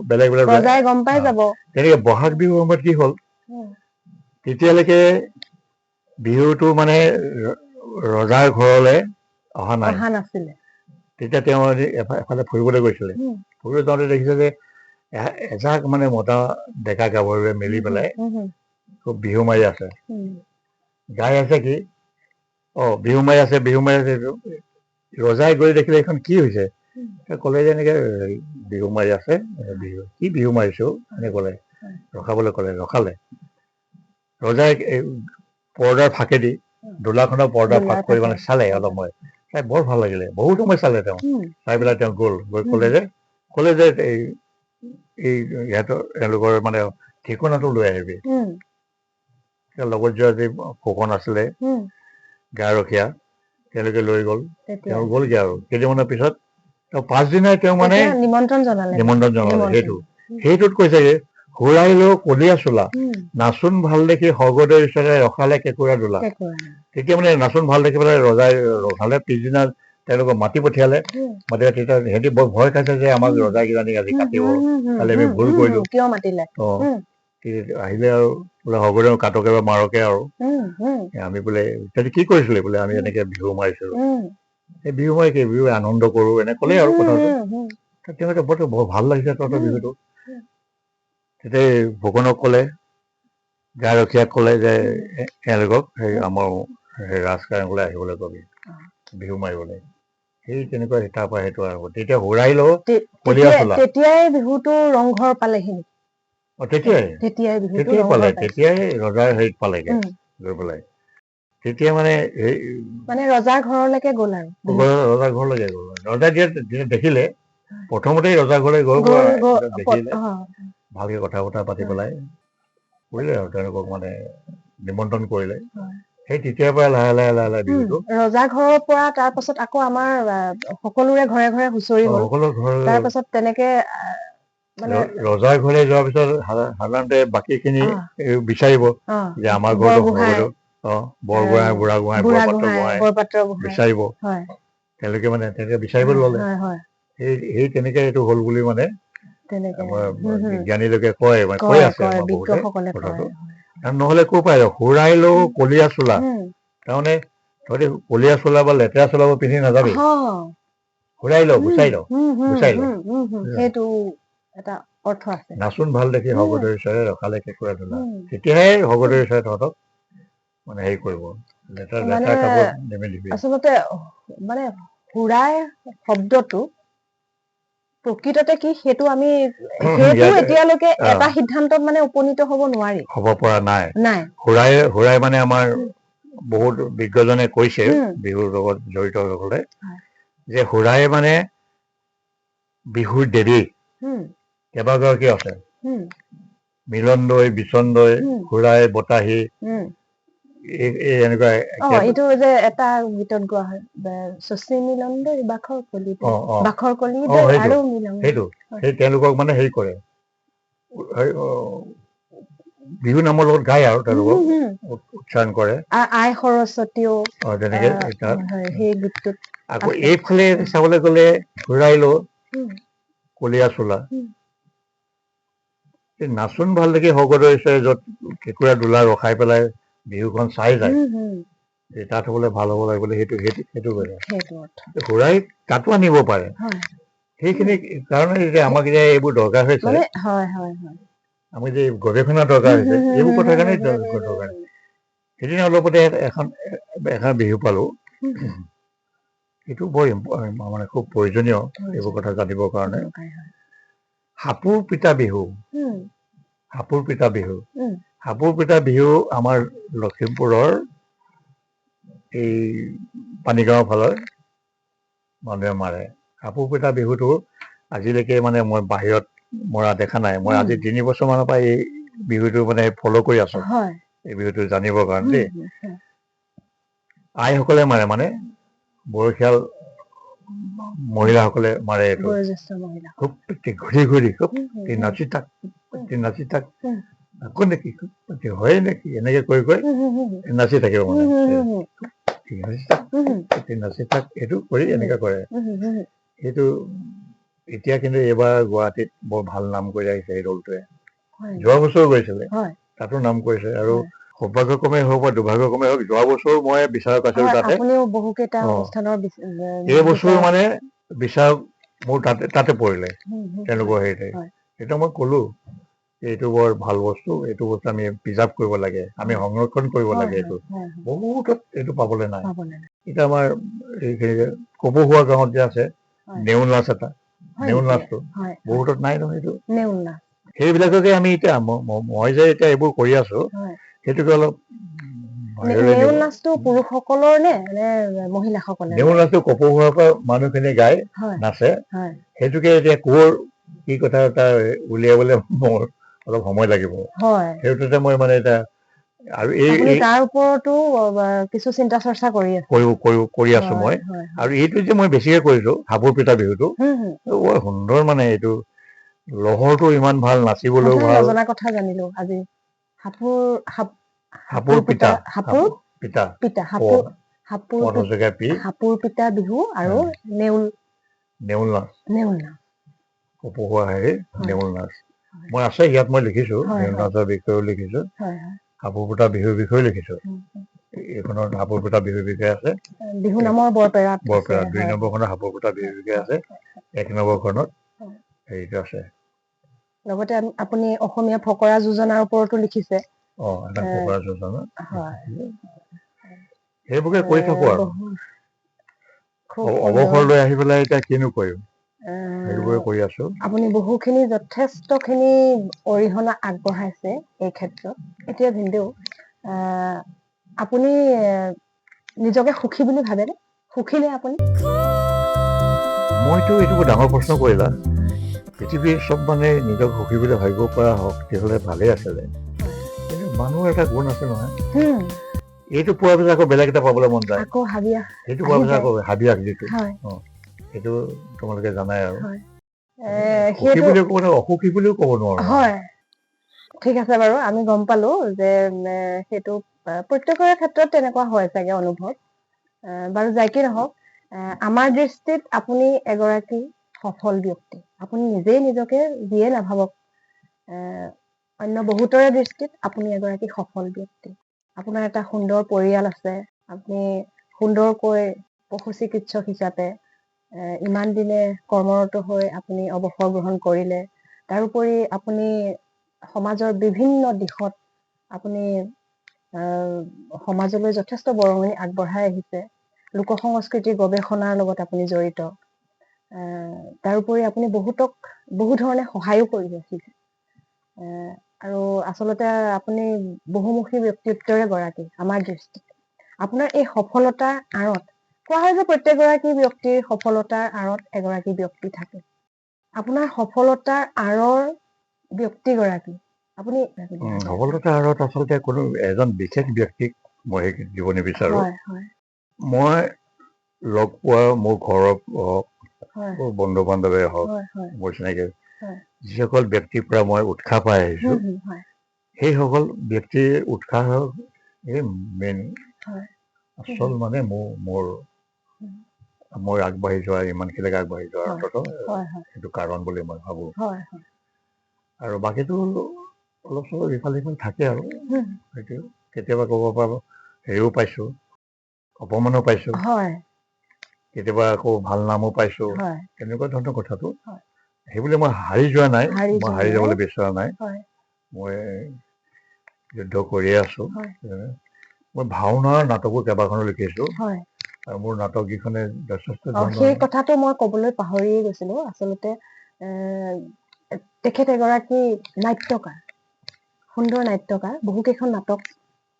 বেলেগ বেলেগ ৰজাই গম পাই যাব। তেনেকে বহাগ বিহুৰ সময়ত কি হ'ল, তেতিয়ালৈকে বিহুটো মানে ৰজাৰ ঘৰলে অহা নাছিলে। তেতিয়া তেওঁ এফালে ফুৰিবলৈ গৈছিলে। ফুৰিবলৈ যাওঁতে দেখিছে যে এজাক মানে মতা ডেকা গাভৰুৱে মিলি পেলাই খুব বিহু মাৰি আছে। গাই আছে কি, বিহু মাৰি আছে। ৰজাই গৈ দেখিলে এইখন কি হৈছে, ক'লে যে এনেকে বিহু মাৰি আছে। বিহু কি বিহু মাৰিছো এনেকে ক'লে, ৰখাবলৈ ক'লে, ৰখালে। ৰজাই পৰ্দাৰ ফাঁকেদি, দোলাখনৰ পৰ্দা ফাঁক কৰি মানে চালে অলপ সময়, চাই বৰ ভাল লাগিলে। বহুত সময় চালে তেওঁ, চাই পেলাই তেওঁ গৈ ক'লে যে এওঁলোকৰ মানে ঠিকনাটো লৈ আহিবি। লগত যোৱা যি ফুকন আছিলে গাৰখীয়া, তেওঁলোকে লৈ গ'ল। তেওঁ গ'লগে আৰু কেইদিনমানৰ পিছত পাছদিনাই তেওঁ মানে নিমন্ত্ৰণ জনালে। সেইটোত কৈছে হুৰাইলো কলীয়া চোলা, নাচোন ভাল দেখি স্বৰ্গদেউৰ ইচ্ছাৰে ৰখালে কেঁকুৰা দোলা। তেতিয়া মানে নাচোন ভাল দেখি পেলাই ৰজাই ৰখালে। পিছদিনা তেওঁলোকক মাতি পঠিয়ালে। তেতিয়া সিহঁতি বৰ ভয় খাইছে যে আমাক ৰজাই কিজানি আজি কাটিব, কালি আমি ভুল কৰিলো। কিয় মাতিলে? আহিলে আৰু বোলে স্বৰ্গদেউ কাটকে বা মাৰকে আৰু আমি বোলে কি কৰিছিলে বোলে, আমি এনেকে বিহু মাৰিছিলো। এই বিহু মাৰি কি, বিহু আনন্দ কৰো এনে ক'লে আৰু কথাটো। তেওঁলোকে বৰ ভাল লাগিছে তহঁতৰ বিহুটো। তেতিয়া ফুকনক ক'লে, গাৰখীয়াক ক'লে যে এওঁলোকক সেই আমাৰ ৰাজকাৰেঙলৈ আহিবলৈ কবি বিহু মাৰিবলৈ। সেই তেনেকুৱা তাৰ পৰা সেইটো আৰু তেতিয়া হুৰাইলো কলীয়া চোলা। তেতিয়াই বিহুটো ৰংঘৰ পালেহি। তেতিয়াই ৰজাৰ হেৰিত পালেগে গৈ পেলাই। তেতিয়া মানে ৰজাৰ ঘৰলৈকে গ'ল আৰু ৰজাৰ ঘৰলৈকে গ'ল। ৰজাই দেখিলে প্ৰথমতেই ৰজা ঘৰলৈ গৈ দেখিলে অ, ভালকে কথা বতৰা পাতি পেলাই কৰিলে আৰু তেওঁলোকক মানে নিমন্ত্ৰণ কৰিলে। সেই তেতিয়াৰ পৰা লাহে লাহে বিহুটো ৰজা ঘৰৰ পৰা তাৰ পাছত আকৌ আমাৰ সকলোৰে ঘৰে ঘৰে হুঁচৰি হ'ল। সকলো ঘৰ তাৰ পাছত তেনেকে মানে ৰজাৰ ঘৰলে যোৱাৰ পিছত সাধাৰণতে বাকী খিনি বিচাৰিব যে আমাৰ ঘৰতো সভাপতি বৰগোহাঁই বুঢ়াগোহাঁই বৰপাত্ৰ গোহাঁই বিচাৰিব। তেওঁলোকে মানে তেনেকে বিচাৰিব ললে। সেই তেনেকে এইটো হ'ল বুলি মানে আমাৰ বিজ্ঞানীলোকে কয় মানে কৈ আছে আমাৰ বহুতে কথাটো। নহলে ক'ৰ পাই সুৰাইলো কলীয়া চোলা, তাৰমানে তহঁতি কলীয়া চোলা বা লেতেৰা চোলাবোৰ পিন্ধি নাযাবি, সুৰাই ল গুচাই ল গুচাই ল, সেইটো এটা অৰ্থ আছে। নাচোন ভাল দেখি ভগদৈ চৰে ৰখালে কেঁকুৰা ধূলা, তেতিয়াহে ভগদৈ চৰে তহঁতক মানে হেৰি কৰিব, লেতেৰা কাপোৰ নিমেলিবি। আচলতে মানে সুৰাই শব্দটো প্ৰকৃততে কি সেইটো আমি এতিয়ালৈকে এটা সিদ্ধান্তত মানে উপনীত হ'ব নোৱাৰি, হ'ব পৰা নাই। সুৰাই মানে আমাৰ বহুত বিজ্ঞজনে কৈছে বিহুৰ লগত জড়িত হলে যে সুৰাই মানে বিহুৰ দেৱী কেইবাগৰাকী আছে, মিলনদৈ, বিচনদৈ, সুৰাই, বতাহী, এনেকুৱা এইটো যে এটা গীতত গোৱা হয়, শশী মিলনদৈ বাখৰ কলি আৰু সেইটো সেই তেওঁলোকক মানে হেৰি কৰে, বিহু নামৰ লগত গায় আৰু তেওঁলোকক উচ্চাৰণ কৰে। আই সৰস্বতীও তেনেকে সেই গীতটোত। আকৌ এইফালে চাবলৈ গ'লে সুৰাইলো কলীয়া চোলা, নাচোন ভাল দেখি ভগদৈ চৰে য'ত কেঁকুৰা ধূলা ৰখাই পেলাই বিহুখন চাই যায়, তাত হবলৈ ভাল হ'ব লাগে বুলি সেইটো কৰে। সুৰাই তাতো আনিব পাৰে, সেইখিনি কাৰণে এতিয়া আমাক এতিয়া এইবোৰ দৰকাৰ হৈছে, আমি যে গৱেষণা দৰকাৰ হৈছে এইবোৰ কথাৰ কাৰণে দৰকাৰ। সেইদিনা অলপতে এখন বিহু পালো, এইটো বৰ মানে খুব প্ৰয়োজনীয় এইবোৰ কথা জানিবৰ কাৰণে। সাপোৰ পিতা বিহু, সাপোৰ পিতা বিহু, সাপোৰ পিতা বিহু আমাৰ লখিমপুৰৰ এই পানীগাঁৱৰ ফালৰ মানুহে মাৰে। সাপোৰ পিতা বিহুটো আজিলৈকে মানে মই বাহিৰত মৰা দেখা নাই। মই আজি 3 বছৰ মানৰ পৰা এই বিহুটো মানে ফল' কৰি আছো, এই বিহুটো জানিবৰ কাৰণে দেই। আইসকলে মাৰে, মানে বয়সীয়াল মহিলাসকলে মাৰে এইটো, খুব ঘূৰি ঘূৰি খুব নাচি থাক আকৌ নেকি হয় নেকি এনেকে কৈ নাচি থাকিব, মানে নাচি থাক এইটো কৰি এনেকে কৰে। সেইটো এতিয়া কিন্তু এইবাৰ গুৱাহাটীত বৰ ভাল নাম কৰি আহিছে এই দলটোৱে। যোৱা বছৰ গৈছিলে, তাতো নাম কৰিছে, আৰু সৌভাগ্যক্ৰমে হওক বা দুৰ্ভাগ্যক্ৰমে হওক যোৱা বছৰ মই বিচাৰক আছিলো তাতে। এই বছৰ মানে বিচাৰক মোৰ তাতে পৰিলে তেওঁলোকৰ হেৰিতে। এতিয়া মই কলো এইটো বৰ ভাল বস্তু, এইটো বস্তু আমি প্ৰিজাৰ্ভ কৰিব লাগে, আমি সংৰক্ষণ কৰিব লাগে। এইটো বহুতত এইটো পাবলৈ নাই। এতিয়া আমাৰ এইখিনি কপৌহোৱা গাঁৱত যে আছে নেউল নাচ, এটা নেউল নাচটো বহুতত নাই নহয়। এইটো সেইবিলাককে আমি এতিয়া মই যে এতিয়া এইবোৰ কৰি আছো, সেইটোকে অলপ নেউল নাচটো পুৰুষসকলৰ নে মহিলাসকলে? নেউল নাচটো কপৌহোৱাৰ পৰা মানুহখিনি গাই নাচে, সেইটোকে এতিয়া কৰ কি কথা এটা উলিয়াবলে মোৰ অলপ সময় লাগিব। সেইটোতে মই মানে এতিয়া আৰু তাৰ ওপৰতো কিছু চিন্তা চৰ্চা কৰি আছো মই। আৰু এইটো যে মই বেছিকে কৰিছো সাপোৰ পিতা বিহুটো, বৰ সুন্দৰ মানে এইটো লহৰটো ইমান ভাল, নাচিবলৈও ভাল। নজনা কথা জানিলো আজি। সাপোৰ পিতা বিহু আৰু নেউল নাচ, কপৌহোৱা হেৰি নেউল নাচ। মই আছে ইয়াত, মই লিখিছো নেউল নাচৰ বিষয়েও লিখিছো, সাপোৰ পিতা বিহুৰ বিষয়েও লিখিছো। এইখনৰ সাপোৰ পিতা বিহুৰ বিষয়ে আছে, বিহু নামৰ বৰপেৰা 2 নম্বৰখনৰ সাপোৰ পিতা বিহুৰ বিষয়ে আছে, 1 নম্বৰখনত হেৰিটো আছে। লগতে আপুনি অসমীয়া ফকৰা যোজনাৰ ওপৰতো লিখিছে। ফকৰা যোজনা সেইবোৰকে কৰি থাকো আৰু অৱসৰ লৈ আহি পেলাই এতিয়া কিনো কৰিম, সেইবোৰে কৰি আছো। আপুনি বহুখিনি যথেষ্টখিনি অৰিহণা আগবঢ়াইছে এই ক্ষেত্ৰত। এতিয়া ভিনদেউ, আপুনি নিজকে সুখী বুলি ভাবেনে? সুখী নে আপুনি? মইতো এইটো বৰ ডাঙৰ প্ৰশ্ন কৰিলা। পৃথিৱীৰ চব মানে নিজক সুখী বুলি ভাবিব পৰা শক্তি হ'লে ভালেই আছিলে, কিন্তু মানুহৰ এটা গুণ আছে নহয়, এইটো পোৱাৰ পিছত আকৌ বেলেগ এটা পাবলৈ মন যায়, সেইটো পোৱাৰ পিছত আকৌ হাবিয়াস যিটো সেইটো তোমালোকে জানাই আৰু সুখী বুলিও ক'ব নোৱাৰো, অসুখী বুলিও ক'ব নোৱাৰো। হয়, ঠিক আছে বাৰু, আমি গম পালো যে সেইটো প্ৰত্যেকৰে ক্ষেত্ৰত তেনেকুৱা হয় চাগে অনুভৱ। বাৰু যাই কি নহওক, আমাৰ দৃষ্টিত আপুনি এগৰাকী সফল ব্যক্তি। আপুনি নিজেই নিজকে যিয়ে নাভাবক, অন্য বহুতৰে দৃষ্টিত আপুনি এগৰাকী সফল ব্যক্তি। আপোনাৰ এটা সুন্দৰ পৰিয়াল আছে, আপুনি সুন্দৰকৈ পশু চিকিৎসক হিচাপে ইমান দিনে কৰ্মৰত হৈ আপুনি অৱসৰ গ্ৰহণ কৰিলে। তাৰোপৰি আপুনি সমাজৰ বিভিন্ন দিশত আপুনি সমাজলৈ যথেষ্ট বৰঙণি আগবঢ়াই আহিছে। লোক সংস্কৃতিৰ গৱেষণাৰ লগত আপুনি জড়িত। তাৰোপৰি আপুনি বহুতক বহু ধৰণে সহায়ো কৰি ৰাখিছে, আৰু আচলতে আপুনি বহুমুখী ব্যক্তিত্বৰে গৰাকী আমাৰ দৃষ্টিত। আপোনাৰ এই সফলতাৰ আঁৰত কোৱা হয় যে প্ৰত্যেকগৰাকী ব্যক্তিৰ সফলতাৰ আঁৰত এগৰাকী ব্যক্তি থাকে। আপোনাৰ সফলতাৰ আঁৰৰ ব্যক্তিগৰাকী আপুনি সফলতাৰ আঁৰত আচলতে কোনো এজন বিশেষ ব্যক্তিক মই দিব নিবিচাৰো। মই লগ পোৱা মোৰ ঘৰৰ হওক, বন্ধু বান্ধৱে হওক, মোৰ চিনাকি যিসকল ব্যক্তিৰ পৰা মই উৎসাহ পাই আহিছো, সেইসকল ব্যক্তিৰ উৎসাহ এই মেইন আচল মানে মই আগবাঢ়ি যোৱা, ইমানখিনিলৈকে আগবাঢ়ি যোৱাৰ অন্তত সেইটো কাৰণ বুলি মই ভাবো। আৰু বাকীটো অলপ চলপ ইফাল সিফাল থাকে আৰু সেইটো কেতিয়াবা ক'ব পাৰো হেৰিও পাইছো, অপমানো পাইছো, কেতিয়াবা আকৌ ভাল নামো পাইছো, তেনেকুৱা ধৰণৰ কথাটো। সেইবুলি মই হাৰি যোৱা নাই, মই হাৰি যাবলৈ বিচৰা নাই, মই যুদ্ধ কৰিয়ে আছো। মই ভাওনাৰ নাটকো কেইবাখনো লিখিছো, আৰু মোৰ নাটক কেইখনে যথেষ্ট সেই কথাটো মই কবলৈ পাহৰিয়ে গৈছিলো। আচলতে তেখেত এগৰাকী নাট্যকাৰ, সুন্দৰ নাট্যকাৰ। বহুকেইখন নাটক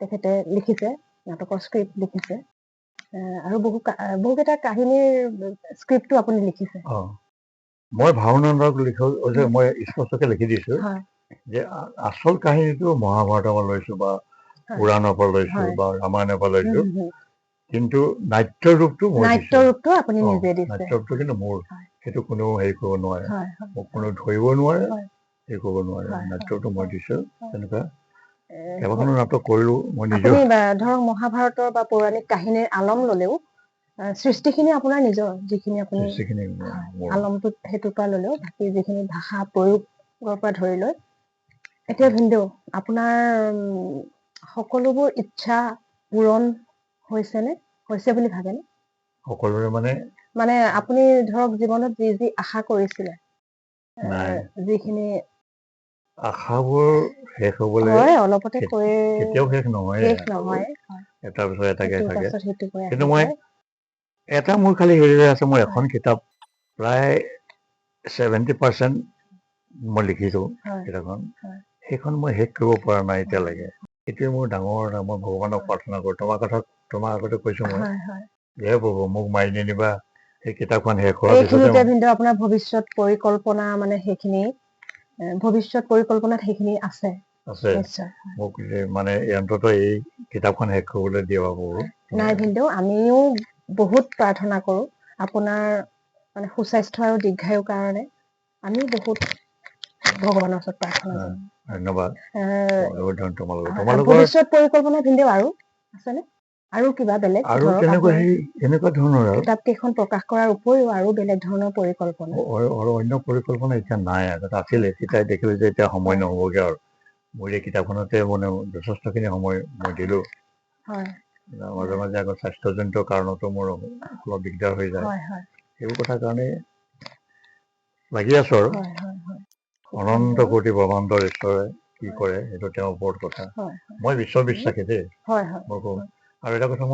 তেখেতে লিখিছে, নাটকৰ স্ক্ৰিপ্ট লিখিছে, আৰু বহুকেইটা কাহিনীৰ স্ক্ৰিপ্টো আপুনি লিখিছে। মই ভাওনা নাটক মই স্পষ্টকে লিখি দিছো যে আচল কাহিনীটো মহাভাৰতৰ পৰা লৈছো, বা পুৰাণৰ পৰা লৈছো, বা ৰামায়ণৰ পৰা লৈছো, কিন্তু নাট্যৰ ৰূপটো আপুনি নিজে দিছে। নাট্যৰ ৰূপটো কিন্তু মোৰ, সেইটো কোনেও হেৰি কৰিব নোৱাৰে, মোক কোনেও ধৰিব নোৱাৰে, হেৰি কৰিব নোৱাৰে। নাট্যটো মই দিছো। তেনেকুৱা কেইবাখনো নাটক কৰিলো মই নিজে। ধৰক মহাভাৰতৰ বা পৌৰাণিক কাহিনীৰ আলম ললেও সৃষ্টিখিনি আপোনাৰ নিজৰ, যিখিনি আপুনি আলমটো সেইটোৰ পৰা ললেও, বাকী যিখিনি ভাষা প্ৰয়োগৰ পৰা ধৰি লৈ, এতিয়া ভিনদেউ আপোনাৰ সকলোবোৰ ইচ্ছা পূৰণ হৈছেনে? হৈছে বুলি ভাবেনে? সকলোৰে মানে আপুনি ধৰক জীৱনত যি যি আশা কৰিছিলে, যিখিনি আশাবোৰ শেষ হবলৈ অলপতে কেতিয়াও শেষ নহয়, এটাৰ পিছত এটাকে থাকে। কিন্তু মই এটা মোৰ খালি হেৰি হৈ আছে, মই এখন কিতাপ প্ৰায় 70% মই লিখিছো কিতাপখন, সেইখন মই শেষ কৰিব পৰা নাই এতিয়ালৈকে। সেইটোৱে মোৰ ডাঙৰ, মই ভগৱানক প্ৰাৰ্থনা কৰো। তোমাৰ আগতে কৈছো মই, হে প্ৰভু মোক মাৰি নিনিবা, সেই কিতাপখন শেষ হোৱাৰ পিছতে আপোনাৰ ভৱিষ্যত পৰিকল্পনা, মানে সেইখিনি ভৱিষ্যত পৰিকল্পনাত সেইখিনি আছে। মোক মানে অন্তত এই কিতাপখন শেষ কৰিবলৈ দিয়া প্ৰভু। নাই ভিনদেউ, আমিও বহুত প্ৰাৰ্থনা কৰো আপোনাৰ মানে সুস্বাস্থ্য আৰু দীৰ্ঘায়ুৰ কাৰণে। আমি বহুত ভগৱানৰ ওচৰত প্ৰাৰ্থনা কৰো। ধন্যবাদ। ভৱিষ্যত পৰিকল্পনা ভিনদেউ আৰু আছেনে? আৰু কিবা বেলেগ? আৰু তেনেকুৱা ধৰণৰ কিতাপ কেইখন প্ৰকাশ কৰাৰ উপৰিও আৰু বেলেগ ধৰণৰ পৰিকল্পনা? অন্য পৰিকল্পনা এতিয়া নাই, আগতে আছিলে। তেতিয়া দেখিলো যে এতিয়া সময় নহবগে, আৰু মোৰ এই কিতাপখনতে মানে যথেষ্টখিনি সময় মই দিলো। মাজে মাজে আকৌ স্বাস্থ্যজনিত কাৰণতো মোৰ অলপ দিগদাৰ হৈ যায়, সেইবোৰ কথাৰ কাৰণে লাগি আছো। আৰু অনন্ত কোটি ব্ৰহ্মাণ্ডৰ ঈশ্বৰে কি কৰে সেইটো তেওঁৰ ওপৰত কথা। মই বিশ্বাসী দেই, মই কওঁ। আৰু এটা কথা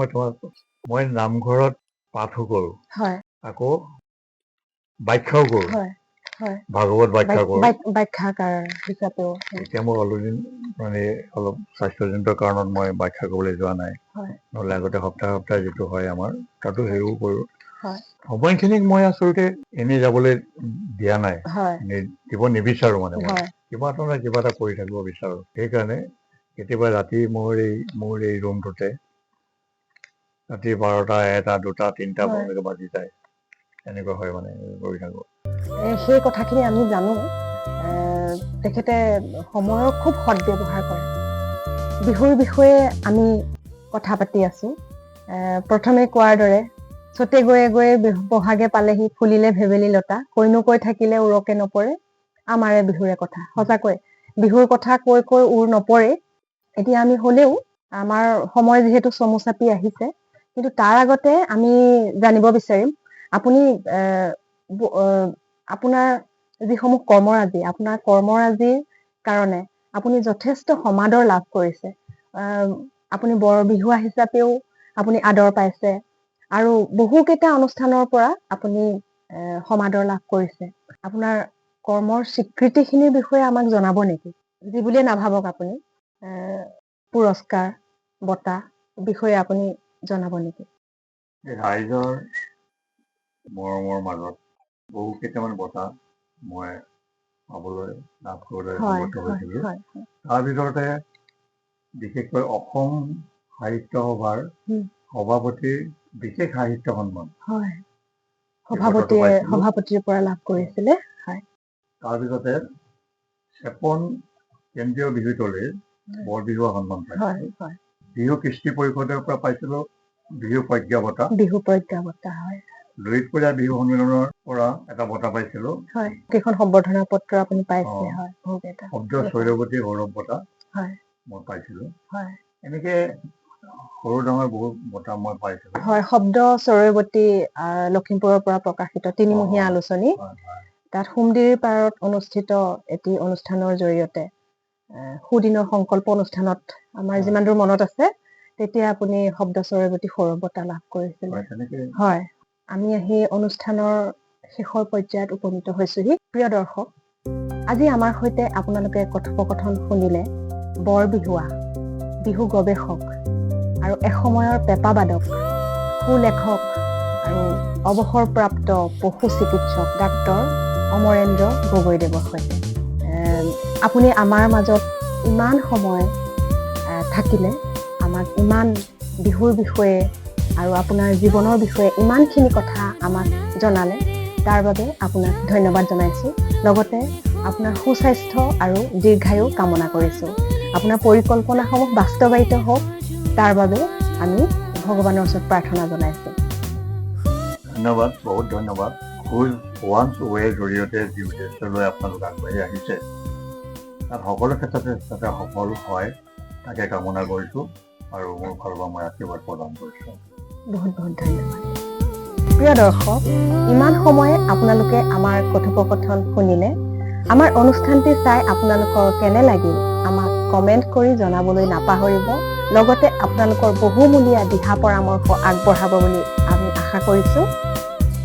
মই নামঘৰত পাঠো কৰো, আকৌ ব্যাখ্যাও কৰো, ভাগৱত ব্যাখ্যা কৰো। এতিয়া মই অলৰেডি মানে অলপ স্বাস্থ্যজনিত কাৰণত মই ব্যাখ্যা কৰিবলৈ যোৱা নাই, নহলে আগতে সপ্তাহে সপ্তাহে যিটো হয় আমাৰ, তাতো হেৰিও কৰো। সময়খিনিক মই আচলতে এনেই যাবলৈ দিয়া নাই, দিব নিবিচাৰো মানে মই কিবা এটা নহয় কিবা এটা কৰি থাকিব বিচাৰো। সেইকাৰণে কেতিয়াবা ৰাতি মোৰ এই ৰুমটোতে ৰাতি 12টা 1টা 2টা 3টা বজালৈকে বাজি যায়, এনেকুৱা হয় মানে কৰি থাকো। সেই কথাখিনি আমি জানো, তেখেতে সময়ৰ খুব সদ্ব্যৱহাৰ কৰে। বিহুৰ বিষয়ে আমি কথা পাতি আছো। প্ৰথমে কোৱাৰ দৰে চতে গৈয়ে গৈয়ে বহাগে পালেহি, ফুলিলে ভেবেলি লতা, কৈনো কৈ থাকিলে উৰকে নপৰে, আমাৰে বিহুৰে কথা। সঁচাকৈ বিহুৰ কথা কৈ কৈ উৰ নপৰে। এতিয়া আমি হলেও আমাৰ সময় যিহেতু চমু চাপি আহিছে, কিন্তু তাৰ আগতে আমি জানিব বিচাৰিম আপুনি আপোনাৰ যিসমূহ কৰ্মৰাজি, আপোনাৰ কৰ্মৰাজিৰ কাৰণে আপুনি যথেষ্ট সমাদৰ লাভ কৰিছে। আপুনি বৰ বিহুৱা হিচাপেও আপুনি আদৰ পাইছে আৰু বহুকেইটা অনুষ্ঠানৰ পৰা আপুনি সমাদৰ লাভ কৰিছে। আপোনাৰ কৰ্মৰ স্বীকৃতিখিনিৰ বিষয়ে আমাক জনাব নেকি? যি বুলিয়ে নাভাবক আপুনি, পুৰস্কাৰ বঁটা বিষয়ে আপুনি জনাব নেকি? ৰাইজৰ মৰমৰ মাজত বহু কেইটামান বঁটা মই পাবলৈ লাভ কৰিবলৈ সমৰ্থ হৈছিলো। তাৰ ভিতৰতে বিশেষকৈ অসম সাহিত্য সভাৰ সভাপতিৰ বিশেষ সাহিত্য সন্মান সভাপতিৰ পৰা লাভ কৰিছিলে। তাৰপিছতে চেপন কেন্দ্ৰীয় বিহুতলীৰ বৰ বিহুৱা সন্মান পাইছিলো। বিহু কৃষ্টি পৰিষদৰ পৰা পাইছিলো বিহু প্ৰজ্ঞা বঁটা। লুইতপৰীয়া বিহু সন্মিলনৰ পৰা এটা বঁটা পাইছিলো। কেইখন সম্বৰ্ধনা পত্ৰ আপুনি পাইছে? শব্দ চৈৰৱতী গৌৰৱ বঁটা মই পাইছিলো। এনেকে সৰু ডাঙৰ বহুত বঁটা মই পাইছিলো। শব্দ চৈৰৱতী লখিমপুৰৰ পৰা প্ৰকাশিত তিনিমহীয়া আলোচনী, তাত সুমদিৰ পাৰত অনুষ্ঠিত এটি অনুষ্ঠানৰ জৰিয়তে সুদিনৰ সংকল্প অনুষ্ঠানত আমাৰ যিমান দূৰ মনত আছে, তেতিয়া আপুনি শব্দ চৈৰৱতী সৌৰভ বঁটা লাভ কৰিছিলে। আমি আহি অনুষ্ঠানৰ শেষৰ পৰ্যায়ত উপনীত হৈছোহি। প্ৰিয় দৰ্শক, আজি আমাৰ সৈতে আপোনালোকে কথোপকথন শুনিলে বৰ বিহুৱা, বিহু গৱেষক আৰু এসময়ৰ পেঁপাবাদক, সুলেখক আৰু অৱসৰপ্ৰাপ্ত পশু চিকিৎসক ডাক্তৰ অমৰেন্দ্ৰ গগৈদেৱৰ সৈতে। আপুনি আমাৰ মাজত ইমান সময় থাকিলে, আমাক ইমান বিহুৰ বিষয়ে আৰু আপোনাৰ জীৱনৰ বিষয়ে ইমানখিনি কথা আমাক জনালে, তাৰ বাবে আপোনাক ধন্যবাদ জনাইছোঁ। লগতে আপোনাৰ সুস্বাস্থ্য আৰু দীৰ্ঘায়ু কামনা কৰিছোঁ। আপোনাৰ পৰিকল্পনাসমূহ বাস্তৱায়িত হওক, তাৰ বাবে আমি ভগৱানৰ ওচৰত প্ৰাৰ্থনা জনাইছোঁ। ধন্যবাদ, বহুত ধন্যবাদ। খোজ ওৱান্স ৱেৰ জৰিয়তে যি উদ্দেশ্যলৈ আপোনালোক আগবাঢ়ি আহিছে, তাত সকলো ক্ষেত্ৰতে যাতে সফল হয় তাকে কামনা কৰিছোঁ আৰু মোৰ ফালৰ পৰা মই আশীৰ্বাদ প্ৰদান কৰিছোঁ। বহুত বহুত ধন্যবাদ। প্ৰিয় দৰ্শক, ইমান সময়ে আপোনালোকে আমাৰ কথোপকথন শুনিলে। আমাৰ অনুষ্ঠানটি চাই আপোনালোকৰ কেনে লাগিল আমাক কমেণ্ট কৰি জনাবলৈ নাপাহৰিব। লগতে আপোনালোকৰ বহুমূলীয়া দিহা পৰামৰ্শ আগবঢ়াব বুলি আমি আশা কৰিছোঁ।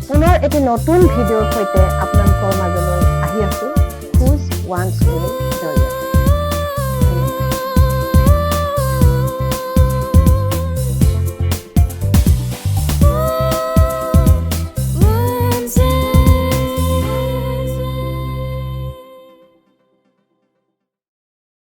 পুনৰ এটি নতুন ভিডিঅ'ৰ সৈতে আপোনালোকৰ মাজলৈ আহি আছোঁ খোজ ওৱান্স ৱেৰ জৰিয়তে।